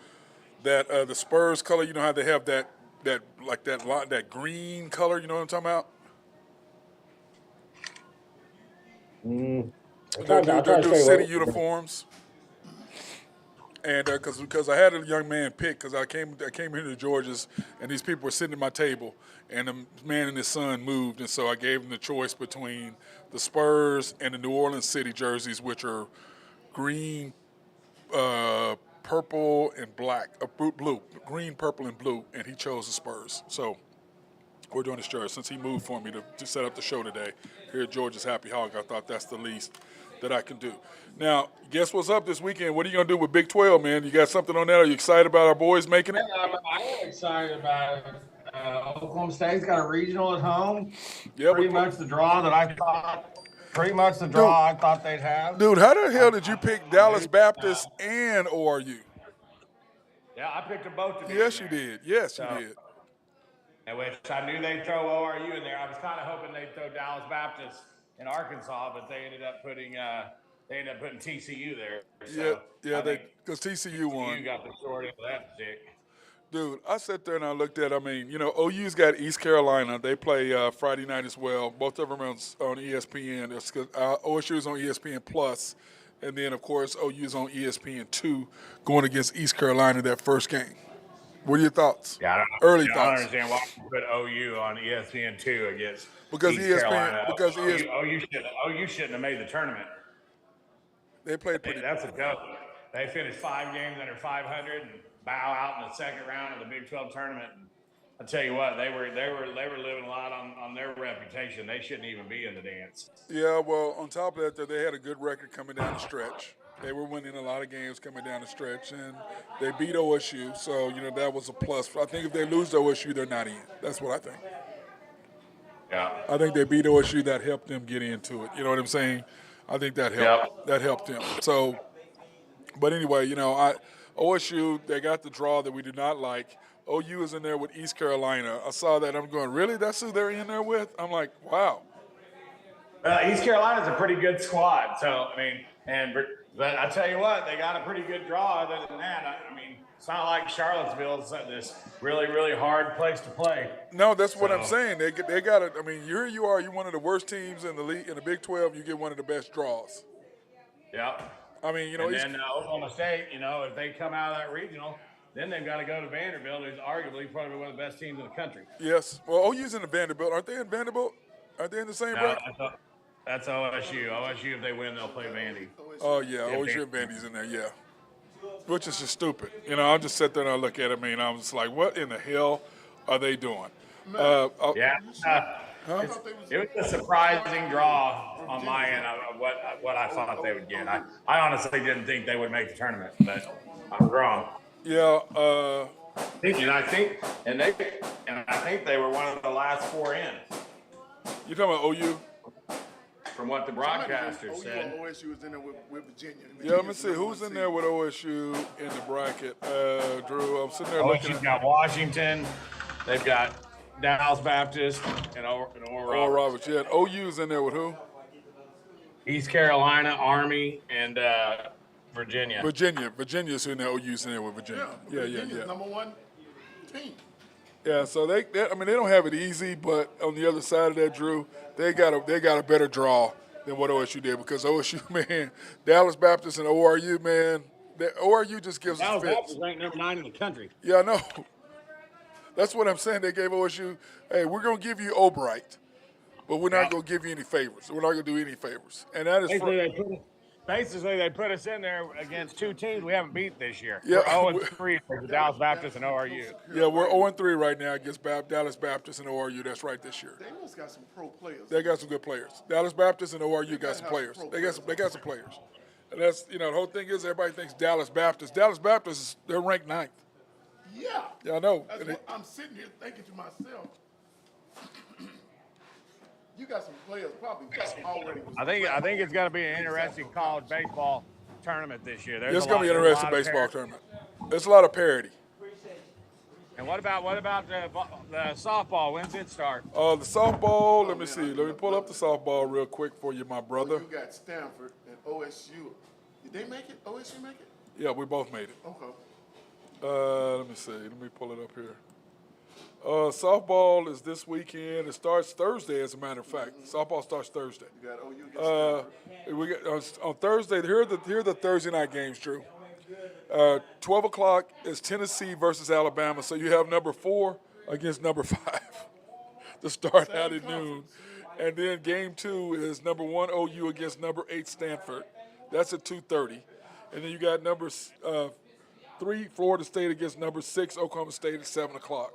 that the Spurs color. You know how they have that green color. You know what I'm talking about? They'll do city uniforms. And because I had a young man pick, because I came here to Georgia's, and these people were sitting at my table, and the man and his son moved, and so I gave them the choice between the Spurs and the New Orleans City jerseys, which are green, purple, and black, blue, green, purple, and blue, and he chose the Spurs. So we're doing this shirt. Since he moved for me to set up the show today here at Georgia's Happy Hog, I thought that's the least that I can do. Now, guess what's up this weekend? What are you going to do with Big 12, man? You got something on that? Are you excited about our boys making it? I am excited about it. Oklahoma State's got a regional at home. Yeah, pretty much the draw that I thought. Pretty much the draw I thought they'd have. Dude, how the hell did you pick Dallas Baptist and ORU? Yeah, I picked them both to be Yes, in you there. did. Yes, you did. And which I knew they'd throw ORU in there. I was kind of hoping they'd throw Dallas Baptist in Arkansas, but they ended up putting TCU there. So because TCU won. TCU got the short end of that stick. Dude, I sat there and I looked at, OU's got East Carolina. They play Friday night as well. Both of them are on ESPN. OSU's on ESPN Plus, and then, of course, OU's on ESPN 2 going against East Carolina that first game. What are your thoughts? Yeah, I don't understand why you put OU on ESPN 2 against East Carolina. OU shouldn't have made the tournament. They played pretty. That's a joke. They finished 5 games under 500 and bow out in the second round of the Big 12 tournament. And I tell you what, they were living a lot on their reputation. They shouldn't even be in the dance. Yeah, well, on top of that, they had a good record coming down the stretch. They were winning a lot of games coming down the stretch, and they beat OSU. So, that was a plus. I think if they lose to OSU, they're not in. That's what I think. Yeah. I think they beat OSU. That helped them get into it. You know what I'm saying? I think that helped. Yep. That helped them. So, but anyway, OSU, they got the draw that we did not like. OU is in there with East Carolina. I saw that. I'm going, really? That's who they're in there with? I'm like, wow. East Carolina's a pretty good squad. So, I mean, but I tell you what, they got a pretty good draw. Other than that, I mean, it's not like Charlottesville's this really, really hard place to play. No, that's what I'm saying. They got it. I mean, here you are. You're one of the worst teams in the league in the Big 12. You get one of the best draws. Yeah. I mean, you know, and then Oklahoma State, you know, if they come out of that regional, then they've got to go to Vanderbilt, who's arguably probably one of the best teams in the country. Yes. Well, OU's in the Vanderbilt. Aren't they in Vanderbilt? Aren't they in the same bracket? That's OSU. OSU, if they win, they'll play Vandy. Oh, yeah. OSU and Vandy's in there, yeah. Which is just stupid. You know, I'll just sit there and I look at it, and I'm just like, what in the hell are they doing? It was a surprising draw on my end of what I thought they would get. I honestly didn't think they would make the tournament, but I'm wrong. Yeah. I think they were one of the last four in. You talking about OU? From what the broadcaster said. OSU was in there with Virginia. Yeah, let me see. Who's in there with OSU in the bracket? Drew, I'm sitting there looking. OSU's got Washington. They've got Dallas Baptist and Oral Roberts. Yeah, OU's in there with who? East Carolina, Army, and Virginia. Virginia's in there. OU's in there with Virginia. Yeah. Number one team. Yeah, so they don't have it easy, but on the other side of that, Drew, they got a better draw than what OSU did because OSU, man, Dallas Baptist and ORU, man, ORU just gives us fits. Dallas Baptist ranked number 9 in the country. Yeah, I know. That's what I'm saying. They gave OSU, hey, we're going to give you Albright, but we're not going to give you any favors. We're not going to do any favors. And that is basically they put us in there against two teams we haven't beat this year. Yeah. We're 0-3 for the Dallas Baptist and ORU. Yeah, we're 0-3 right now against Dallas Baptist and ORU. That's right this year. They must got some pro players. They got some good players. Dallas Baptist and ORU got some players. They got some players. And that's, you know, the whole thing is everybody thinks Dallas Baptist. Dallas Baptist, they're ranked 9th. Yeah, I know. I'm sitting here thinking to myself, you got some players probably already. I think it's going to be an interesting college baseball tournament this year. It's going to be an interesting baseball tournament. There's a lot of parity. And what about the softball? When's it start? The softball, let me see. Let me pull up the softball real quick for you, my brother. You got Stanford and OSU. Did they make it? OSU make it? Yeah, we both made it. Okay. Let me see. Let me pull it up here. Softball is this weekend. It starts Thursday, as a matter of fact. Softball starts Thursday. You got OU against Stanford. We got on Thursday. Here are the Thursday night games, Drew. 12 o'clock is Tennessee versus Alabama. So you have number 4 against number 5 to start out at noon. And then game 2 is number 1 OU against number 8 Stanford. That's at 2:30. And then you got number 3 Florida State against number 6 Oklahoma State at 7 o'clock.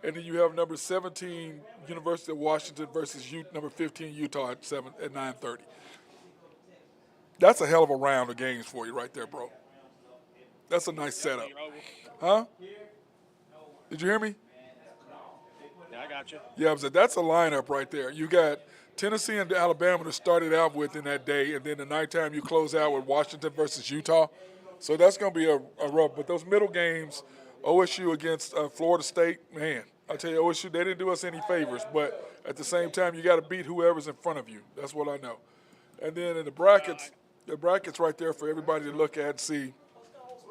And then you have number 17 University of Washington versus number 15 Utah at 9:30. That's a hell of a round of games for you right there, bro. That's a nice setup. Huh? Did you hear me? Yeah, I got you. Yeah, that's a lineup right there. You got Tennessee and Alabama to start it out with in that day, and then the nighttime you close out with Washington versus Utah. So that's going to be a rough. But those middle games, OSU against Florida State, man, I tell you, OSU, they didn't do us any favors. But at the same time, you got to beat whoever's in front of you. That's what I know. And then in the brackets right there for everybody to look at and see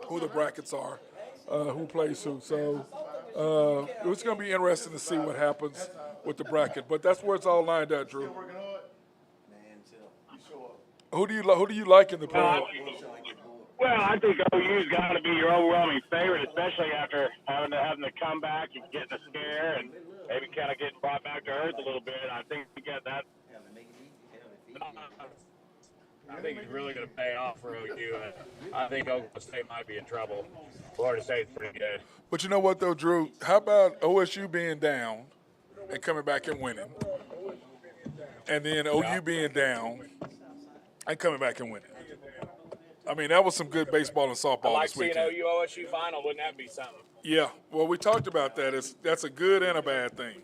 who the brackets are, who plays who. So it's going to be interesting to see what happens with the bracket. But that's where it's all lined up, Drew. Who do you like in the playoff? Well, I think OU's got to be your overwhelming favorite, especially after having to come back and getting a scare and maybe kind of getting brought back to earth a little bit. I think we got that. I think it's really going to pay off for OU. I think Oklahoma State might be in trouble. Florida State's pretty good. But you know what, though, Drew? How about OSU being down and coming back and winning? And then OU being down and coming back and winning. I mean, that was some good baseball and softball this weekend. I like seeing OU-OSU final. Wouldn't that be something? Yeah. Well, we talked about that. That's a good and a bad thing.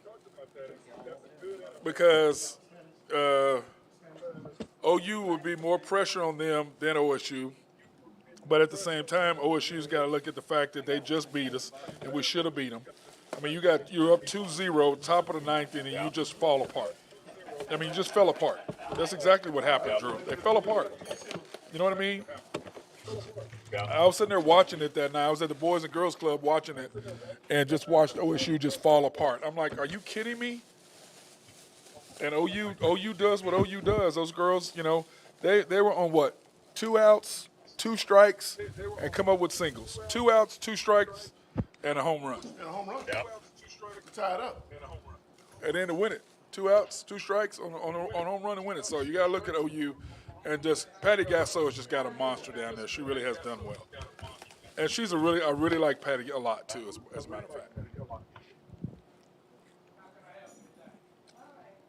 Because OU would be more pressure on them than OSU. But at the same time, OSU's got to look at the fact that they just beat us, and we should have beat them. I mean, you're up 2-0, top of the ninth inning, and you just fall apart. I mean, you just fell apart. That's exactly what happened, Drew. They fell apart. You know what I mean? I was sitting there watching it that night. I was at the Boys and Girls Club watching it and just watched OSU just fall apart. I'm like, are you kidding me? And OU does what OU does. Those girls, you know, they were on what? 2 outs, 2 strikes, and come up with singles. 2 outs, 2 strikes, and a home run. And a home run. Yep. Tied up. And then to win it. 2 outs, 2 strikes on home run and win it. So you got to look at OU. And just Patty Gasso has just got a monster down there. She really has done well, and she's I really like Patty a lot too, as a matter of fact.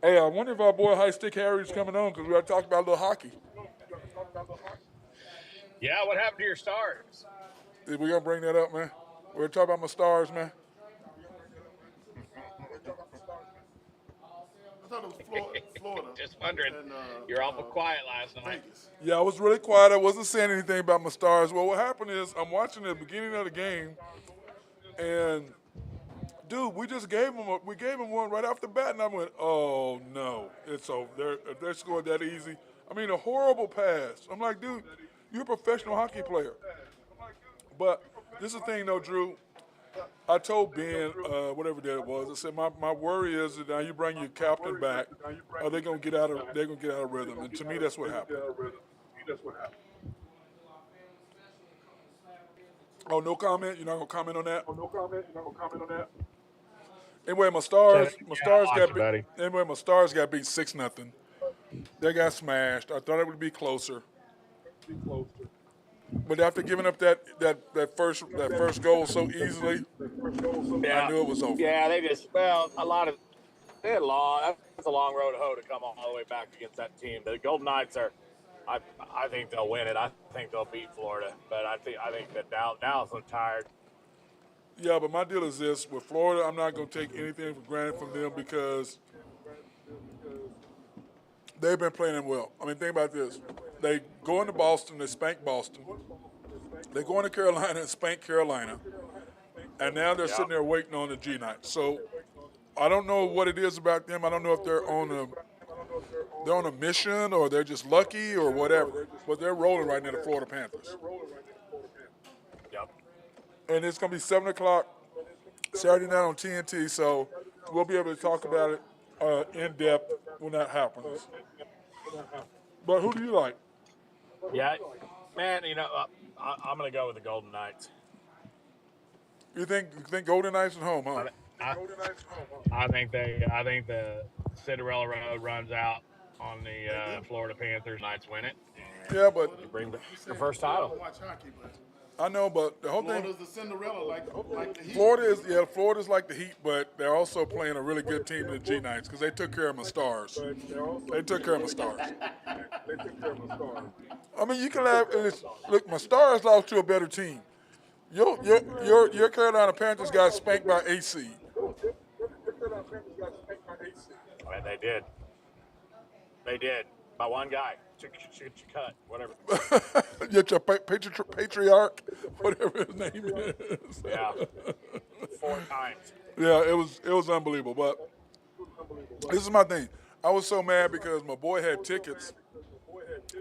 Hey, I wonder if our boy High Stick Harry's coming on because we got to talk about a little hockey. Yeah, what happened to your Stars? We gonna bring that up, man. We're gonna talk about my Stars, man. I thought it was Florida. Just wondering. You're awful quiet last night. Vegas. Yeah, I was really quiet. I wasn't saying anything about my Stars. Well, what happened is I'm watching the beginning of the game, and dude, we gave them one right off the bat, and I went, oh no, it's over. They're scored that easy. I mean, a horrible pass. I'm like, dude, you're a professional hockey player. But this is the thing, though, Drew. I told Ben, whatever day it was, I said my worry is that now you bring your captain back, are they gonna get out of rhythm? And to me, that's what happened. Oh, no comment. You're not gonna comment on that. Anyway, my Stars got beat. Anyway, my Stars got beat 6-0. They got smashed. I thought it would be closer. But after giving up that first goal so easily, I knew it was over. Yeah, they had that's a long road to hoe to come all the way back against that team. The Golden Knights I think they'll win it. I think they'll beat Florida, but I think that Dallas is tired. Yeah, but my deal is this: with Florida, I'm not going to take anything for granted from them because they've been playing them well. I mean, think about this. They go into Boston, they spank Boston. They go into Carolina and spank Carolina. And now they're sitting there waiting on the G-Knights. So I don't know what it is about them. I don't know if they're on a mission or they're just lucky or whatever. But they're rolling right now, the Florida Panthers. Yep. And it's going to be 7 o'clock Saturday night on TNT, so we'll be able to talk about it in depth when that happens. But who do you like? Yeah, man, I'm going to go with the Golden Knights. You think Golden Knights at home, huh? I think the Cinderella Road runs out on the Florida Panthers. Knights win it. Yeah, but Bring the first title. Watch hockey, but I know, but the whole Florida's thing. the Cinderella, like the Heat. Florida's like the Heat, but they're also playing a really good team in the G-Knights because they took care of my Stars. They took care of my Stars. I mean, you can laugh. Look, my Stars lost to a better team. Your Carolina Panthers got spanked by AC. And they did. By one guy. Cut, whatever. Your patriarch, whatever his name is. Yeah. 4 times. Yeah, it was unbelievable. But this is my thing. I was so mad because my boy had tickets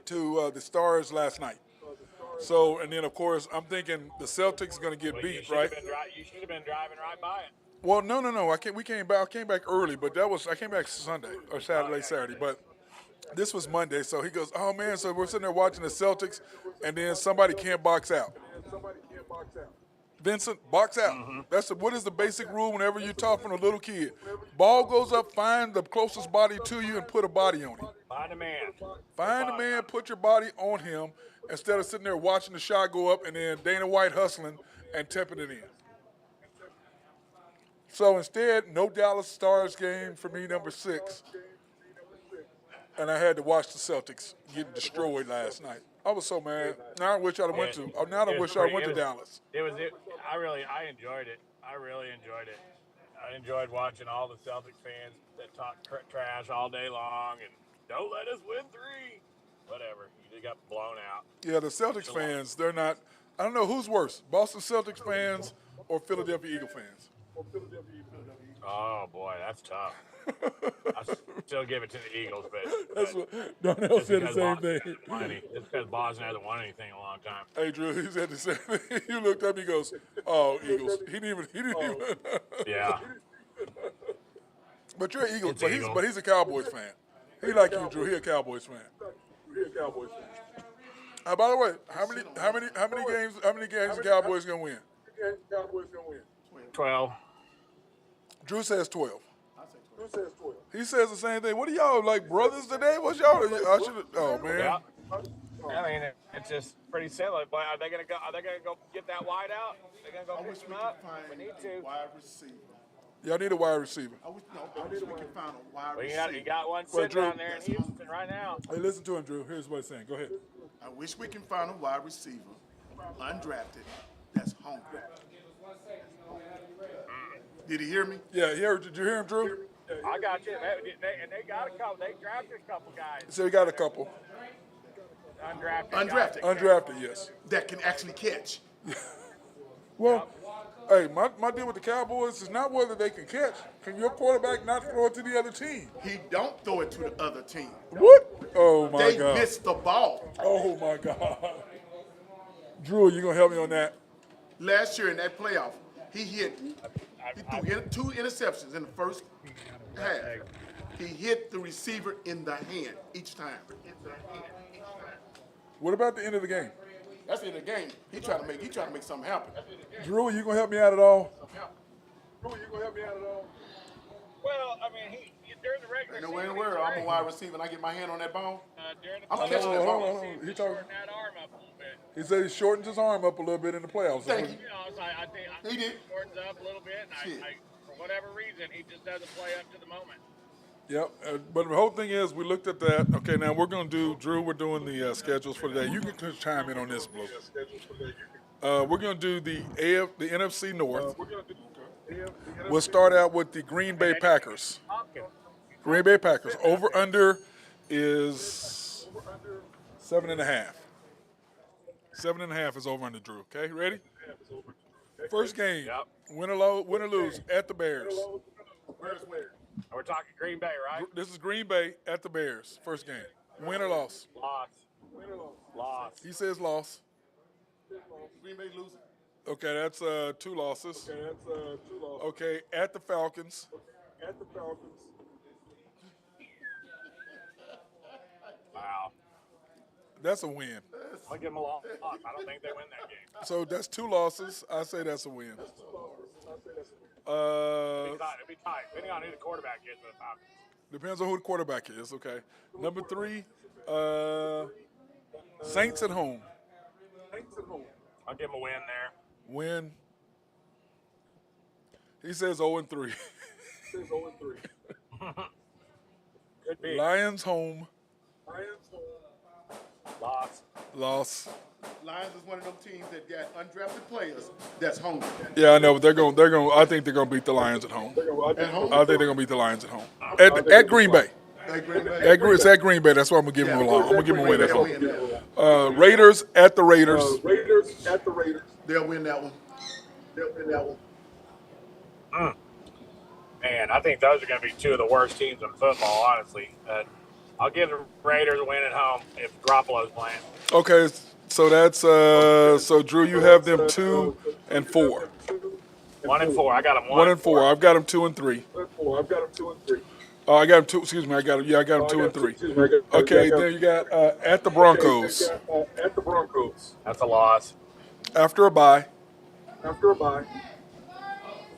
to the Stars last night. So, and then of course I'm thinking the Celtics are going to get beat, right? You should have been driving right by it. Well, no. I came back early, but I came back Sunday or Saturday. But this was Monday, so he goes, oh man, so we're sitting there watching the Celtics, and then somebody can't box out. Vincent, box out. Mm-hmm. What is the basic rule whenever you talk from a little kid? Ball goes up, find the closest body to you and put a body on him. Find a man. Find a man, put your body on him instead of sitting there watching the shot go up and then Dana White hustling and tipping it in. So instead, no Dallas Stars game for me, number 6. And I had to watch the Celtics get destroyed last night. I was so mad. Now I wish I went to. Now I wish I went to Dallas. I enjoyed it. I really enjoyed it. I enjoyed watching all the Celtics fans that talk trash all day long and don't let us win 3. Whatever. You He got blown out. Yeah, the Celtics fans, they're not. I don't know who's worse, Boston Celtics fans or Philadelphia Eagle fans. Oh boy, that's tough. I still give it to the Eagles, That's but what Darnell said the same thing. It's because Boston hasn't won anything in a long time. Hey Drew, he said the same thing. You looked up, he goes, "Oh, Eagles." He didn't even. Yeah. But you're an Eagles, It's but Eagles. he's a Cowboys fan. He like you, Drew. He a Cowboys fan. By the way, how many games the Cowboys gonna win? 12. Drew says 12. He says the same thing. What are y'all like brothers today? What's y'all? I should. Oh man. Yeah. I mean, it's just pretty similar. But are they gonna go get that wide out? They're gonna go I wish pick we him could up. We find need a to. wide receiver. Y'all need a wide receiver. I wish we could find a wide Well, receiver. you got one Well, sitting Drew, down there in Houston right now. Hey, listen to him, Drew. Here's what he's saying. Go ahead. I wish we can find a wide receiver, undrafted, that's hungry. Did he hear me? Yeah, did you hear him, Drew? I got you. They got a couple. They drafted a couple guys. So he got a couple. Undrafted. Undrafted. Undrafted, yes. That can actually catch. Well, hey, my deal with the Cowboys is not whether they can catch. Can your quarterback not throw it to the other team? He don't throw it to the other team. What? Oh, my They God. missed the ball. Oh, my God. Drew, you going to help me on that? Last year in that playoff, he threw two interceptions in the first half. He hit the receiver in the hand each time. What about the end of the game? That's the end of the game. He trying to make something happen. Drew, you going to help me out at all? Well, I mean, during the regular Ain't no way in the season, world I'm a wide receiver and I get my hand on that ball. during the I'm playoffs, catching that Hold ball. on. He talking. shorten that arm up a little bit. He said he shortened his arm up a little bit in the playoffs. Thank you. You know, so I think He did. shortens up a little bit, and Shit. for whatever reason, he just doesn't play up to the moment. Yep, but the whole thing is we looked at that. Okay, now we're going to do, Drew, we're doing the schedules for today. You can just chime in on this, Blue. We're going to do the NFC North. We'll start out with the Green Bay Packers. Green Bay Packers. Over under is 7.5. 7.5 is over under, Drew. Okay, ready? First game, Yep. win or lose, at the Bears. We're talking Green Bay, right? This is Green Bay at the Bears. First game. Win or loss? Loss. He says loss. Green Bay losing. Okay, that's 2 losses. Okay, at the Falcons. Wow. That's a win. I'll give them a loss. I don't think they win that game. So that's 2 losses. I say that's a win. It'll be tight. Depending on who the quarterback is for the Falcons. Depends on who the quarterback is. Okay. Number 3, Saints at home. I'll give them a win there. Win. He says 0-3. Could be. Lions home. Loss. Loss. Lions is one of them teams that got undrafted players that's hungry. Yeah, I know, but they're going. I think they're going to beat the Lions at home. At home? I think they're going to beat the Lions at home. At Green Bay. At Green Bay. It's at Green Bay. That's why I'm going to give them a long. I'm going to give them a win at They'll home. win that one. Raiders at the Raiders. They'll win that one. Man, I think those are going to be two of the worst teams in football, honestly. I'll give the Raiders a win at home if Garoppolo's playing. Okay, so that's so Drew, you have them 2 and 4. 1 and 4. I got them 1 and 4. I've got them 2 and 3. Oh, I got them 2. Excuse me. I got them 2 and 3. Okay, then you got at the Broncos. That's a loss. After a bye.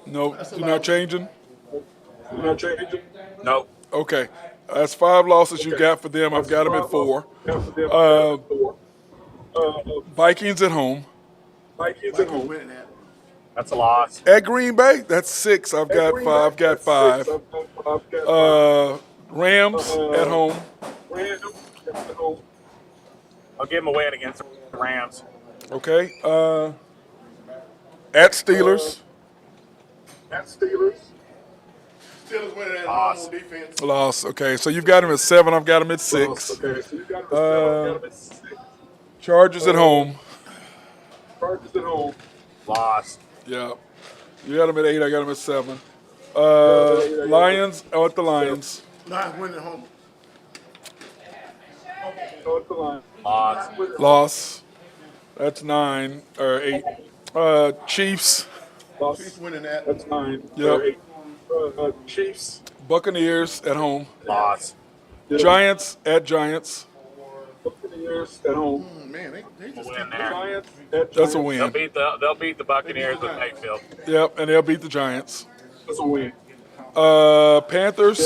No, you're not changing. Nope. Okay, that's 5 losses you got for them. I've got them at 4. Vikings at home. Winning that. That's a loss. At Green Bay, that's 6. I've got 5. Rams at home. I'll give them a win against the Rams. Okay. At Steelers. Steelers winning that home defense. Loss. Okay, so you've got them at 7. I've got them at 6. Chargers at home. Loss. Yeah. You got them at 8. I got them at 7. Lions at the Lions. Lions win at home. Loss. Loss. That's 9 or 8. Chiefs. Chiefs winning that. Yep. Chiefs. Buccaneers at home. Loss. Giants at Giants. Man, they just Win keep there. That's a They'll win. beat the Buccaneers with Mayfield. Yep, and they'll beat the Giants. Panthers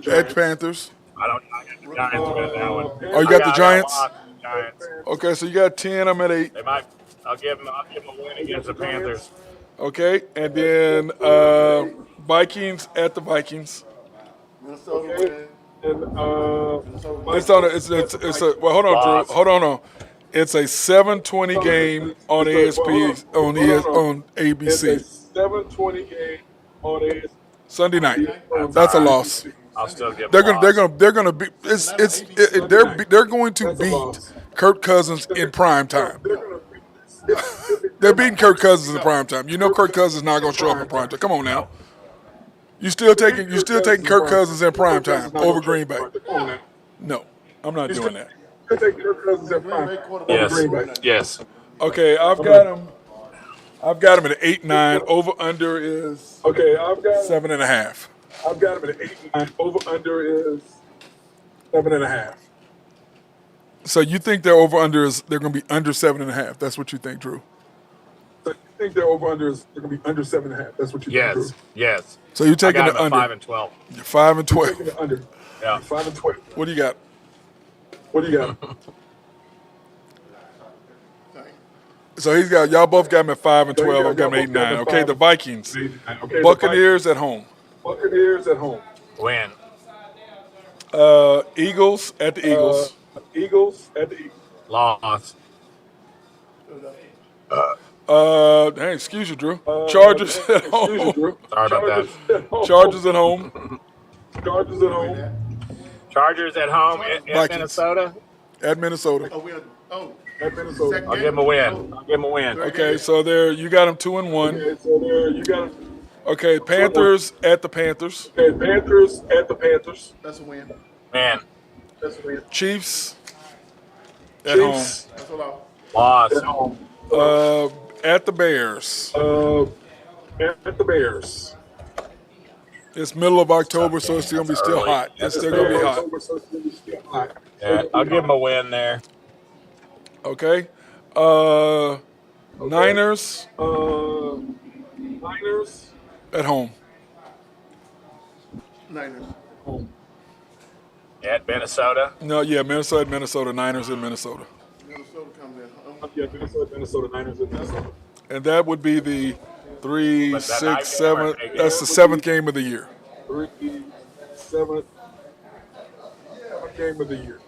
at Panthers. I got the Giants win that one. Oh, you got the Giants? I got the Giants. Okay, so you got 10. I'm at 8. They might. I'll give them a win against the Panthers. Okay, and then Vikings at the Vikings. Minnesota winning. It's on. It's a. Well, hold on, Drew. Hold on. It's a 7:20 game on ASP on ABC. 7:20 game on ASP. Sunday night. That's a loss. I'll still give them They're gonna be. They're going to beat Kirk Cousins in prime time. They're beating Kirk Cousins in prime time. You know Kirk Cousins is not going to show up in prime time. Come on now. You still taking Kirk Cousins in prime time over Green Bay? No, I'm not doing that. Yes. Okay, I've got him at 8-9. Over under is 7.5. I've got him at 8-9. Over under is 7.5. So you think they're going to be under 7.5? That's what you think, Drew? So you think they're going to be under 7.5? That's what you think, Drew? Yes. So you're I taking got the them under. at 5-12. You're 5 and 12. Taking the under. Yeah. 5 and 12. What do you got? What do you got? So y'all both got him at 5 and 12. I've got him 8-9. Okay, the Vikings. Buccaneers at home. Buccaneers at home. Win. Eagles at the Eagles. Eagles at the Eagles. Loss. Excuse you, Drew. Chargers at home. Sorry about that. Chargers at home. Chargers at home. Chargers at home at Vikings. Minnesota. At Minnesota. At Minnesota. I'll give them a win. Okay, so you got them 2 and 1. Okay, so there you got them. Okay, Panthers at the Panthers. Okay, Panthers at the Panthers. That's a win. Man. That's a win. Chiefs at home. Chiefs That's a lot. Loss. at home. At the Bears. At the Bears. It's middle of October, so it's going to be still hot. It's still going to be hot. October, so it's gonna be still hot. Yeah, I'll give them a win there. Okay. Niners Niners at home. Niners. At Minnesota. No, yeah, Minnesota. Niners in Minnesota. Minnesota comes in. Yeah, Minnesota, Niners in Minnesota. And that would be the 3, But that 6, night game 7. or day game? That's the 7th game of the year. 7th game of the year.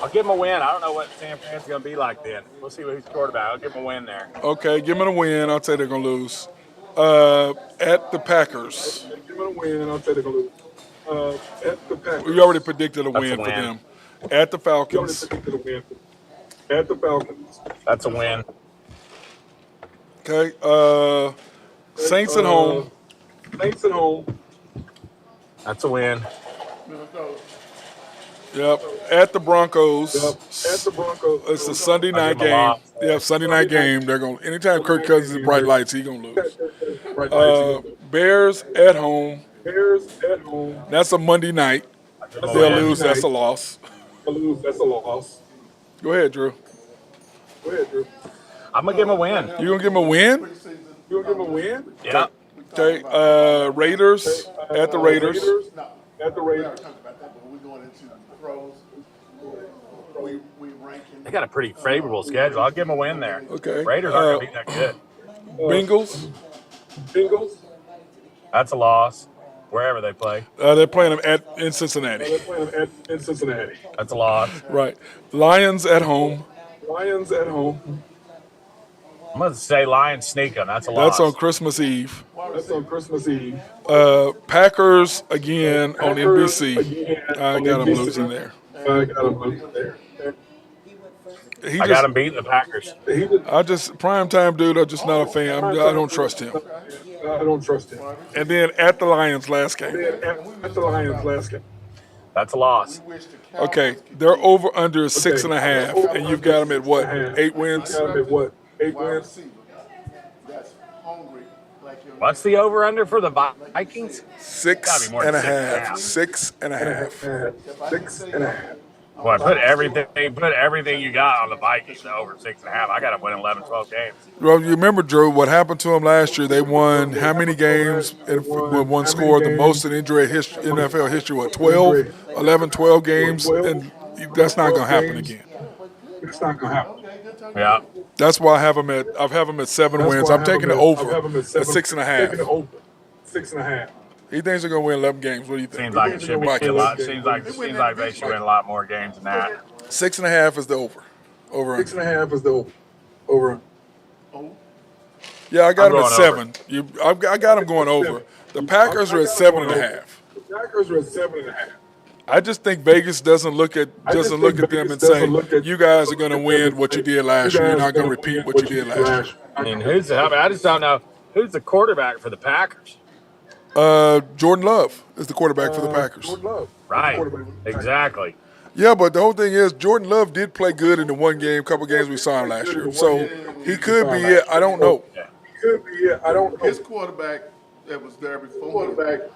I'll give them a win. I don't know what San Fran's going to be like then. We'll see what he's quarterback. I'll give them a win there. Okay, give them a win. I'll say they're going to lose. At the Packers. Give them a win, and I'll say they're going to lose. At the Packers. We already predicted a That's win a for win. them. At the We already Falcons. predicted a win. At the Falcons. That's a win. Okay. Saints at home. Saints at home. That's a win. Minnesota. Yep. At the Broncos. Yep. At the Broncos. It's a Sunday I'll night give 'em a game. loss. Yeah, Sunday night game. They're going. Anytime Kirk Cousins is bright lights, he's going to lose. Right, Bears at home. Bears at home. That's a Monday night. They'll They'll win. lose. That's a loss. Lose. That's a loss. Go ahead, Drew. Go ahead, Drew. I'm going to give them a win. You gonna give him a win? You gonna give them a win? Yeah. Okay. Raiders at the Raiders. At the Raiders. Talk about that, but we're going into pros. We ranking. They got a pretty favorable schedule. I'll give them a win there. Okay. Raiders aren't going to be that good. Bengals. Bengals. That's a loss, wherever they play. They're playing them in Cincinnati. They're playing in Cincinnati. That's a loss. Right. Lions at home. Lions at home. I'm going to say Lions sneak them. That's a loss. That's on Christmas Eve. That's on Christmas Eve. Packers again on Packers NBC. again I on got them NBC. losing there. I got them losing there. I got him beating the Packers. Primetime dude. I'm just not a fan. I don't trust him. And then at the Lions last game. That's a loss. Okay, they're over under 6.5, and you've got them at what? 8 wins. What's the over under for the Vikings? 6.5. 6.5. 6.5. Boy, put everything you got on the Vikings over 6.5. I got them winning 11, 12 games. Well, you remember, Drew, what happened to them last year? They won how many games with one score? The most in NFL history, what, 12? 11, 12 games? And that's not going to happen again. It's not going to happen. Yeah. That's why I have them at 7 wins. I'm taking the over at 6.5. 6.5. He thinks they're going to win 11 games. What do you think? Seems like it should be a lot. Seems like they should win a lot more games than that. 6.5 is the over. 6.5 is the over. Yeah, I got him at 7. I got him going over. The Packers are at 7.5. Packers are at 7.5. I just think Vegas doesn't look at them and say, you guys are going to win what you did last year. You're not going to repeat what you did last year. I mean, I just don't know. Who's the quarterback for the Packers? Jordan Love is the quarterback for the Packers. Right, exactly. Yeah, but the whole thing is Jordan Love did play good in the couple games we saw him last year. So he could be it. I don't know. His quarterback that was there before left,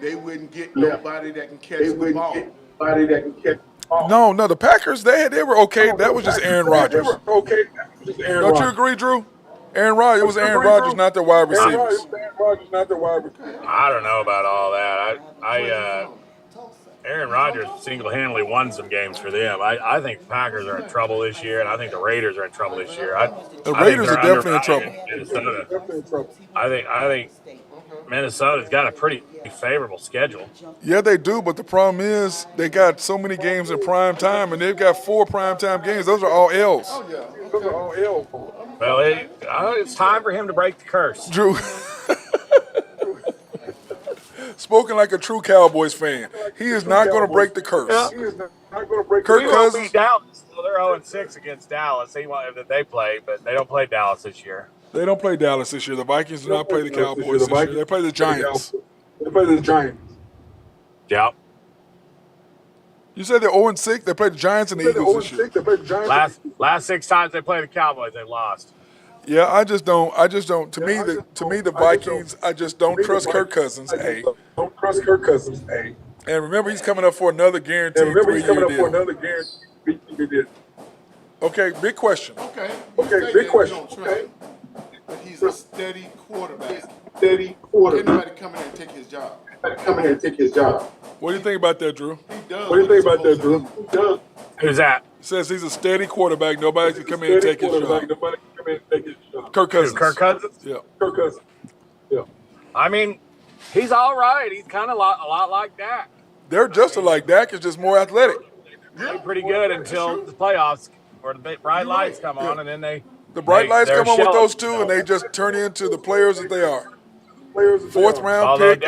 they wouldn't get nobody that can catch the ball. No, the Packers, they were okay. That was just Aaron Rodgers. Don't you agree, Drew? It was Aaron Rodgers, not their wide receivers. I don't know about all that. Aaron Rodgers single-handedly won some games for them. I think the Packers are in trouble this year, and I think the Raiders are in trouble this year. The Raiders are definitely in trouble. I think Minnesota's got a pretty favorable schedule. Yeah, they do, but the problem is they got so many games in prime time, and they've got 4 primetime games. Those are all L's. Well, it's time for him to break the curse. Drew. Spoken like a true Cowboys fan. He is not going to break the curse. Kirk Cousins. Dallas. Well, they're 0-6 against Dallas. They play, but they don't play Dallas this year. They don't play Dallas this year. The Vikings do not play the Cowboys this year. They play the Giants. Yep. You said they're 0-6. They played the Giants and the Eagles this year. Last 6 times they played the Cowboys, they lost. Yeah, I just don't. To me, the Vikings, I just don't trust Kirk Cousins. Don't trust Kirk Cousins. And remember, he's coming up for another guaranteed 3-year deal. Okay, big question. Okay, big question. But he's a steady quarterback. Anybody come in and take his job. What do you think about that, Drew? He does. What do you think about that, Drew? Who's that? Says he's a steady quarterback. Nobody can come in and take his job. Kirk Cousins. Kirk Cousins? Yeah. Kirk Cousins. Yeah. I mean, he's all right. He's kind of a lot like Dak. They're just alike. Dak is just more athletic. They're pretty good until the playoffs or the bright lights come on, and then the bright lights come on with those two, and they just turn into the players that they are. 4th round pick.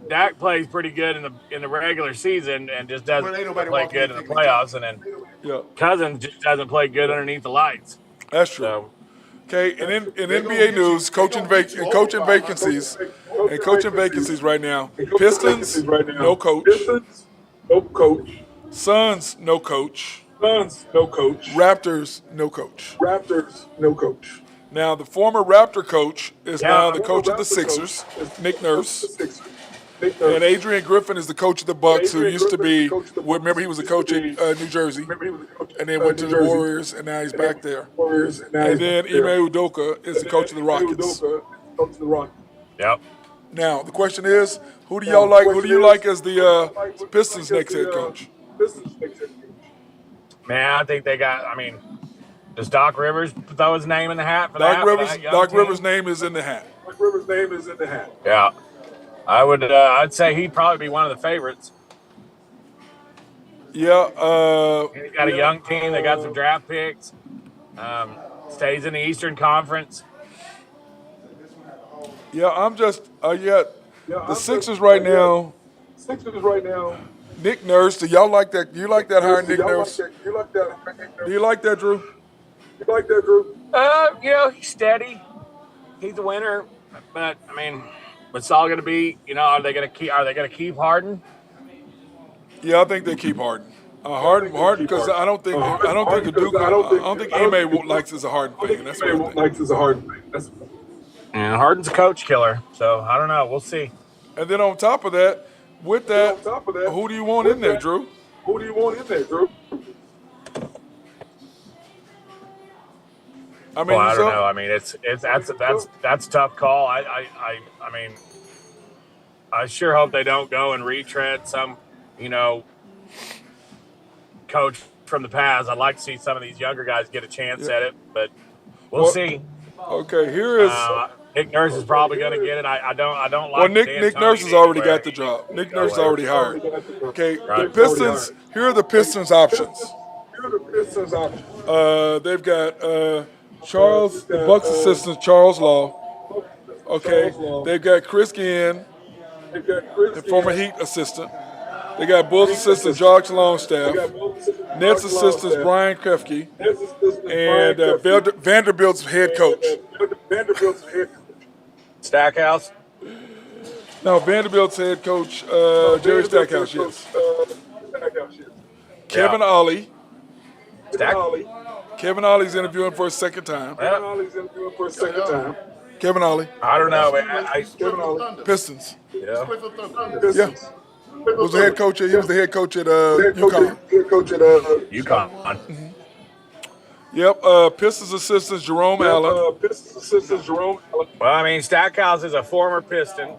Dak plays pretty good in the regular season and just doesn't play good in the playoffs, and then Cousins just doesn't play good underneath the lights. That's true. So, okay, and in NBA news, coaching vacancies right now. Pistons, no coach. Suns, no coach. Raptors, no coach. Now, the former Raptor coach is now the coach of the Sixers, Nick Nurse. And Adrian Griffin is the coach of the Bucks, who used to be, remember he was a coach in New Jersey, and then went to the Warriors, and now he's back there. And then Ime Udoka is the coach of the Rockets. Yep. Now, the question is, who do y'all like? Who do you like as the Pistons' next head coach? Man, I think they got, does Doc Rivers throw his name in the hat for Doc that? Doc Rivers' name is in the hat. Yeah. I'd say he'd probably be one of the favorites. Yeah. He's got a young team. They got some draft picks. Stays in the Eastern Conference. Yeah, I'm just the Sixers right now. Nick Nurse. Do y'all like that? Do you like that hire, Nick Y'all like Nurse? that? You like that? Do you like that, Drew? You like that, Drew? He's steady. He's a winner, but I mean, what's all going to be? Are they going to keep? Are they going to keep Harden? Yeah, I think they keep Harden. Yeah, I think they Harden, keep because Harden. I don't think the Because Duke. I don't think I don't think I don't Ime think likes as a Harden I don't fan. think That's what I Ime think. likes is a Harden fan. That's And Harden's a coach killer, so I don't know. We'll see. And then on top of that, with and then that, on top of that, who do you want in with there, that, Drew? who do you want in there, Drew? I Well, mean, I don't so know. I mean, that's a tough call. I mean, I sure hope they don't go and retread some, you know, coach from the past. I'd like to see some of these younger guys get a chance at it, but we'll see. Okay, here is. Nick Nurse is probably going to get it. I don't Well, like Nick Nurse has D'Antoni already anywhere got the job. Nick go Nurse is with. already hired. Okay, the Right. Pistons. Here are the Pistons' options. Here are the Pistons options. They've got the Bucks assistant Charles Law. Okay, they've got Chris Gann, They've got Chris the former Gann, Heat assistant. They got Bulls assistant George Longstaff. Nets assistant Brian Krefke, and Vanderbilt's head coach. Vanderbilt's head coach. Stackhouse. No, Vanderbilt's head coach, Jerry Stackhouse, yes. Kevin Ollie. Kevin Ollie's interviewing for a second time. Kevin Ollie's interviewing for a second time. Kevin Ollie. I don't know, man. Kevin Ollie. Pistons. Yeah. Yeah. Was the head coach. He was the head coach at UConn. Head coach at UConn. Mm-hmm. Yep. Pistons assistant Jerome Allen. Pistons assistant Jerome Allen. Well, I mean, Stackhouse is a former Piston.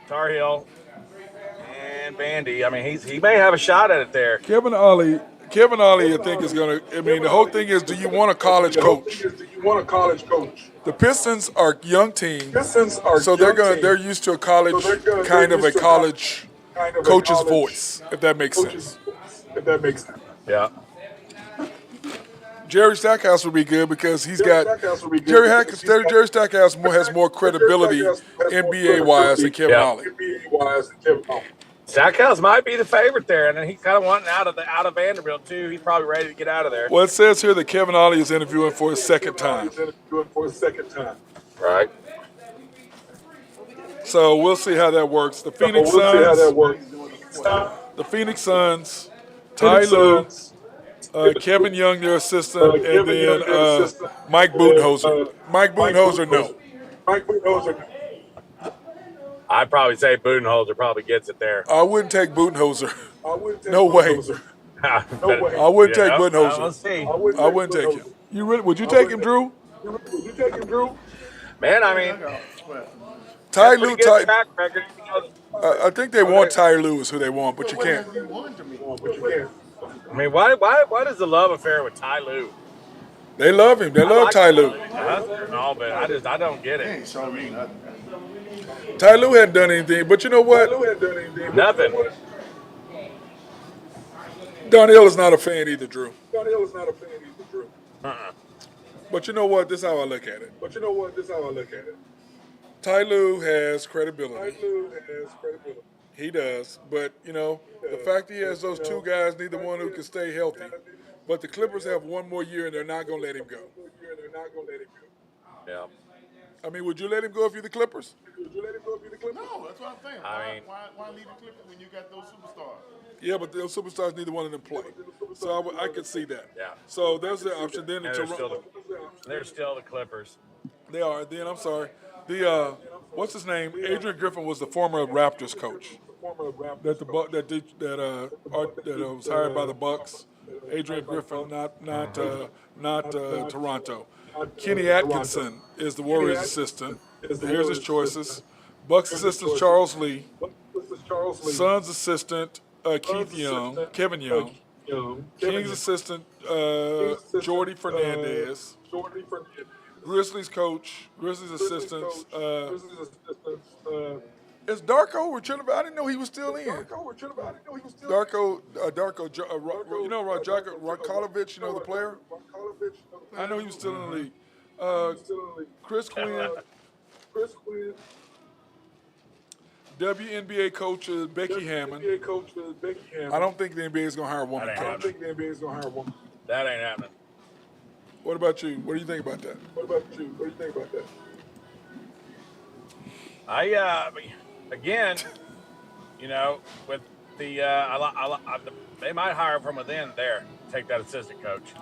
Tar Heel and Bandy. I mean, he may have a shot at it there. Kevin Ollie, I think, is going to. I mean, the whole thing is, do you want a college coach? Do you want a college coach? The Pistons are a young team, so they're they're used to a college kind of a college coach's voice, if that makes sense. If that makes sense. Yeah. Jerry Stackhouse would be good because he's got Jerry Stackhouse has more credibility NBA wise than Kevin Ollie. Stackhouse might be the favorite there, and then he's kind of wanting out of Vanderbilt too. He's probably ready to get out of there. Well, it says here that Kevin Ollie is interviewing for a second time. Right. So we'll see how that works. The Phoenix Suns, Ty Lue, Kevin Young, their assistant, and then Mike Budenholzer. Mike Budenholzer, no. I'd probably say Budenholzer probably gets it there. I wouldn't take Budenholzer. No way. I wouldn't take Budenholzer. Let's see. I wouldn't take him. Would you take him, Drew? Man, I mean, Ty Lue. track record. I think they want Ty Lue is who they want, but you can't. I mean, why does the love affair with Ty Lue? They love him. They love Ty Lue. No, but I don't get it. Ty Lue hadn't done anything, but you know what? Nothing. Darnell is not a fan either, Drew. Uh-uh. But you know what? This is how I look at it. Ty Lue has credibility. He does. But, the fact he has those two guys, neither one who can stay healthy. But the Clippers have one more year, and they're not going to let him go. Yeah. I mean, would you let him go if you're the Clippers? No, that's what I'm saying. Why leave the Clippers when you got those superstars? Yeah, but those superstars, neither one of them play. So I could see that. Yeah. So there's the option. Then They're still the Clippers. They are. Then I'm sorry. What's his name? Adrian Griffin was the former Raptors coach. That was hired by the Bucks. Adrian Griffin, not Toronto. Kenny Atkinson is the Warriors assistant. Here's his choices. Bucks assistant Charles Lee. Suns assistant Kevin Young. Kings assistant Jordy Fernandez. Grizzlies assistants. Is Darko Rajakovic? I didn't know he was still in. Darko Rajakovic, the player? I know he was still in the league. Chris Quinn. WNBA coach is Becky Hammond. NBA coach is Becky Hammond. I don't think the NBA is going to hire a woman That ain't I don't coach. think the NBA is going to hire a woman. That ain't happening. What about you? What do you think about that? What about you? What do you think about that? Again, with the they might hire from within there. Take that assistant coach.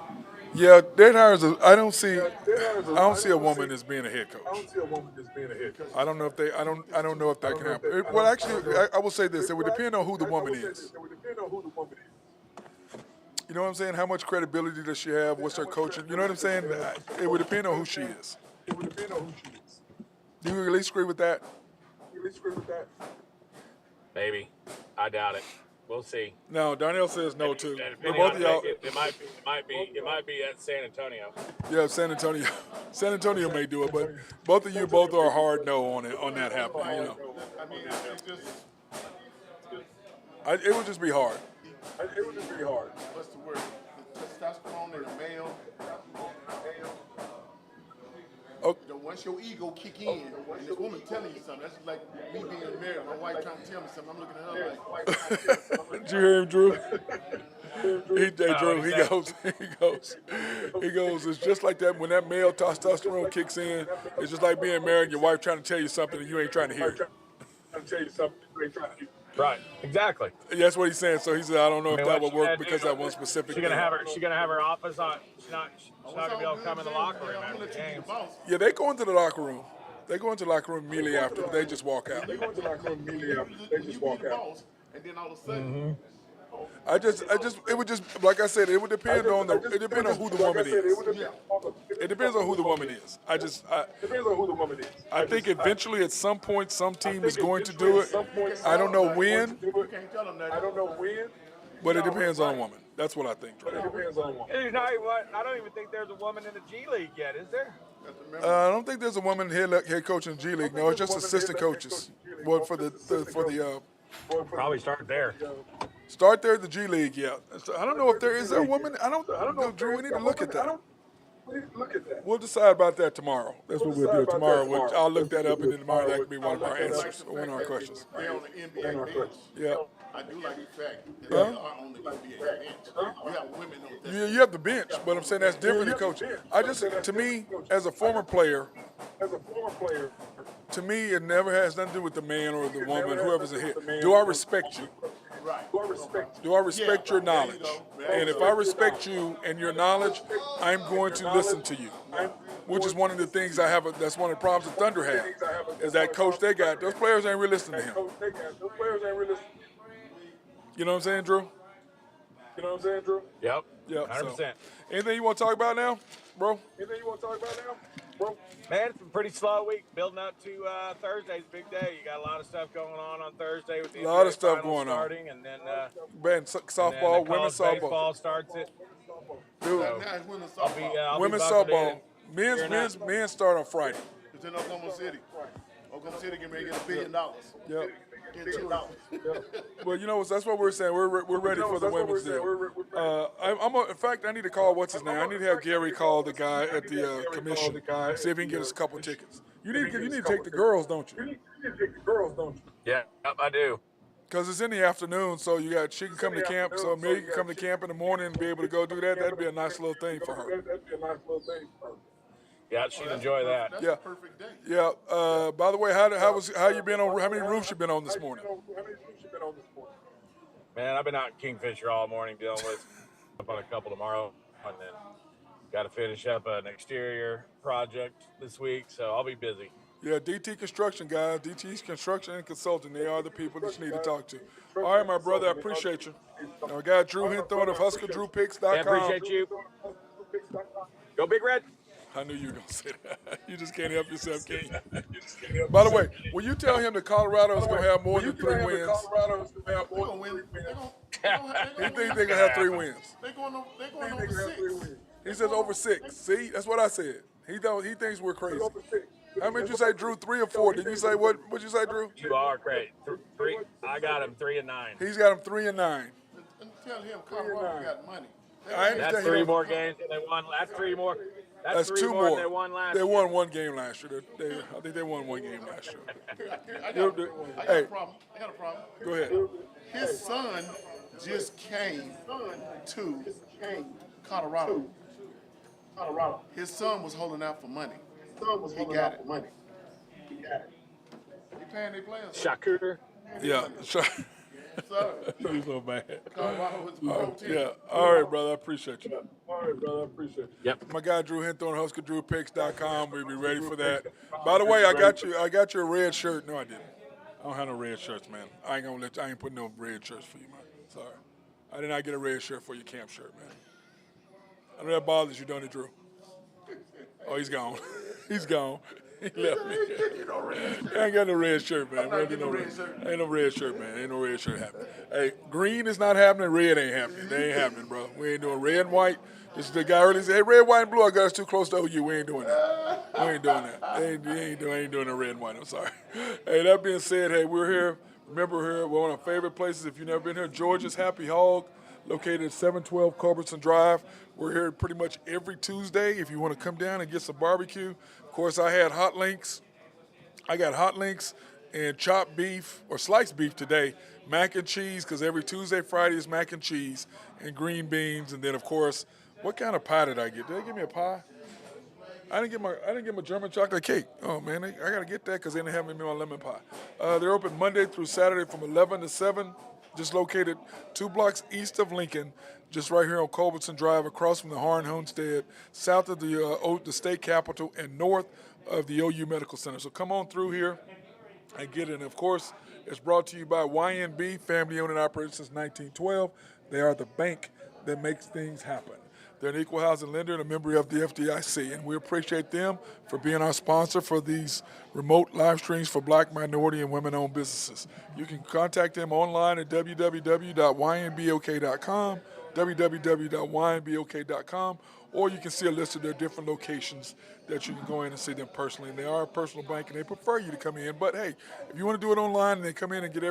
Yeah, that hires I don't see a woman as being a head coach. I don't see a woman as being a head coach. I don't know if that can happen. Well, actually, I will say this: it would depend on who the woman is. It would depend on who the woman is. You know what I'm saying? How much credibility does she have? What's her coaching? You know what I'm saying? It would depend on who she is. It would depend on who she is. Do you at least agree with that? You at least agree with that? Maybe. I doubt it. We'll see. No, Darnell says no too. But Depending both on of y'all, it might be at San Antonio. yeah, San Antonio. San Antonio may do it, but both of you are hard no on that happening. You know, I mean, it's just, it would just be hard. It would just be hard. what's the word? The testosterone in a male. Oh. Once your ego kick in, and this woman telling you something, that's like me being married. My wife trying to tell me something. I'm looking at her like, Did you hear him, Drew? He goes. It's just like that when that male testosterone kicks in. It's just like being married. Your wife trying to tell you something and you ain't trying to hear it. I'm tell you something. You ain't trying to hear. Right. Exactly. That's what he's saying. So he said, I don't know if that would work because that one specific. She's gonna have her office on. She's not gonna be able to come in the locker room I'm after gonna the let you be game. the boss. Yeah, they go into the locker room. They go into the locker room immediately after. They just walk out. They go into the locker room immediately after. They just walk You be the out. boss, and then all of a sudden, It would just, like I said, it would depend on who the woman is. It depends on who the woman is. Depends on who the woman is. I think eventually at some point some team is going to do it. I don't know when, you can't tell them that. I don't know when, but it depends on a woman. That's what I think, but Dre. it depends on woman. I don't even think there's a woman in the G League yet, is there? I don't think there's a woman head coach in the G League. No, it's just assistant coaches. Well, for the Probably start there. start there at the G League, yeah. I don't know if there is a woman. I don't know, Drew. We need to look at that. Look at that. We'll decide about that tomorrow. That's what we'll do tomorrow. I'll look that up, and then tomorrow that could be one of our answers, or one of our questions. They're on the NBA bench. Yeah. I do like the fact that they are on the NBA bench. You have women on that. You have the bench, but I'm saying that's different than coaching. To me, as a former player, to me, it never has nothing to do with the man or the woman, whoever's ahead. Do I respect you? Right. Do I respect your knowledge? And if I respect you and your knowledge, I'm going to listen to you. Which is one of the things I have. That's one of the problems that Thunder have. Is that coach they got? Those players ain't really listening to him. You know what I'm saying, Drew? Yep. Yeah. 100%. Anything you want to talk about now, bro? Man, it's a pretty slow week building up to Thursday's big day. You got a lot of stuff going on Thursday with the A lot of NBA stuff finals going on. starting, and then Softball, and then women's college softball. baseball starts it. Dude, Now it's women's I'll be softball. women's buckled softball. in. Men's start on Friday. It's in Oklahoma City. Oklahoma City can make it $1 billion. Yep. In 2 hours. Well, you know, that's what we're saying. We're ready for the women's deal. In fact, I need to call what's his name. I need to have Gary call the guy at the commission, see if he can get us a couple tickets. You need to take the girls, don't you? Yeah, yep, I do. Because it's in the afternoon, so she can come to camp. So Amelia can come to camp in the morning and be able to go do that. That'd be a nice little thing for her. Yeah, she'd enjoy that. That's Yeah. a perfect day. Yeah. By the way, how you been on? How many roofs you been on this morning? Man, I've been out in Kingfisher all morning dealing with up on a couple tomorrow, and then got to finish up an exterior project this week, so I'll be busy. Yeah, DT Construction, guys. DT's Construction and Consulting. They are the people that you need to talk to. All right, my brother, I appreciate you. I got Drew Hinthorn of HuskerDrewPicks.com. Yeah, appreciate you. Go Big Red. I knew you were going to say that. You just can't help yourself, can you? By the way, will you tell him that Colorado is going to have more than 3 wins? They're going to win. He thinks they're going to have 3 wins. They're going over 6. He says over 6. See, that's what I said. He thinks we're crazy. How many did you say, Drew? 3 or 4? Did you say what? What'd you say, Drew? You are great. 3. I got him 3 and 9. He's got him 3 and 9. And tell him Colorado got money. I understand. That's 3 more games than they won. That's That's three two more more. than they won last They year. won one game last year. I think they won one game last year. I got Hey, a problem. I got a problem. go ahead. His son just came to Colorado. His son was holding out for money. He got it. He paying their players. Shakur. Yeah. Sure. So, You're so bad. Colorado is a pro team. Yeah. All right, brother. I appreciate you. Yep. My guy Drew Hinthorn, HuskerDrewPicks.com. We'll be ready for that. By the way, I got you a red shirt. No, I didn't. I don't have no red shirts, man. I ain't putting no red shirts for you, man. Sorry. I did not get a red shirt for your camp shirt, man. I know that bothers you, don't it, Drew? Oh, he's gone. He's gone. He left me. I ain't got no red shirt, man. Ain't no red shirt, man. Ain't no red shirt happening. Hey, green is not happening. Red ain't happening. They ain't happening, bro. We ain't doing red and white. This is the guy earlier said, hey, red, white, and blue. I got us too close to OU. We ain't doing that. We ain't doing that. Ain't doing the red and white. I'm sorry. Hey, that being said, hey, we're here. Remember here, we're one of our favorite places. If you've never been here, Georgia's Happy Hog, located at 712 Culbertson Drive. We're here pretty much every Tuesday if you want to come down and get some barbecue. Of course, I had hot links. I got hot links and chopped beef or sliced beef today, mac and cheese, because every Tuesday, Friday is mac and cheese, and green beans. And then, of course, what kind of pie did I get? Did they give me a pie? I didn't get my German chocolate cake. Oh man, I gotta get that because they didn't have me my lemon pie. They're open Monday through Saturday from 11 to 7. Just located 2 blocks east of Lincoln, just right here on Culbertson Drive, across from the Harn Homestead, south of the state capitol, and north of the OU Medical Center. So come on through here and get it. And of course, it's brought to you by YNB, family owned and operated since 1912. They are the bank that makes things happen. They're an equal housing lender and a member of the FDIC, and we appreciate them for being our sponsor for these remote live streams for Black, minority, and women-owned businesses. You can contact them online at www.ynbok.com, www.ynbok.com, or you can see a list of their different locations that you can go in and see them personally. And they are a personal bank, and they prefer you to come in. But, hey, if you want to do it online and they come in and get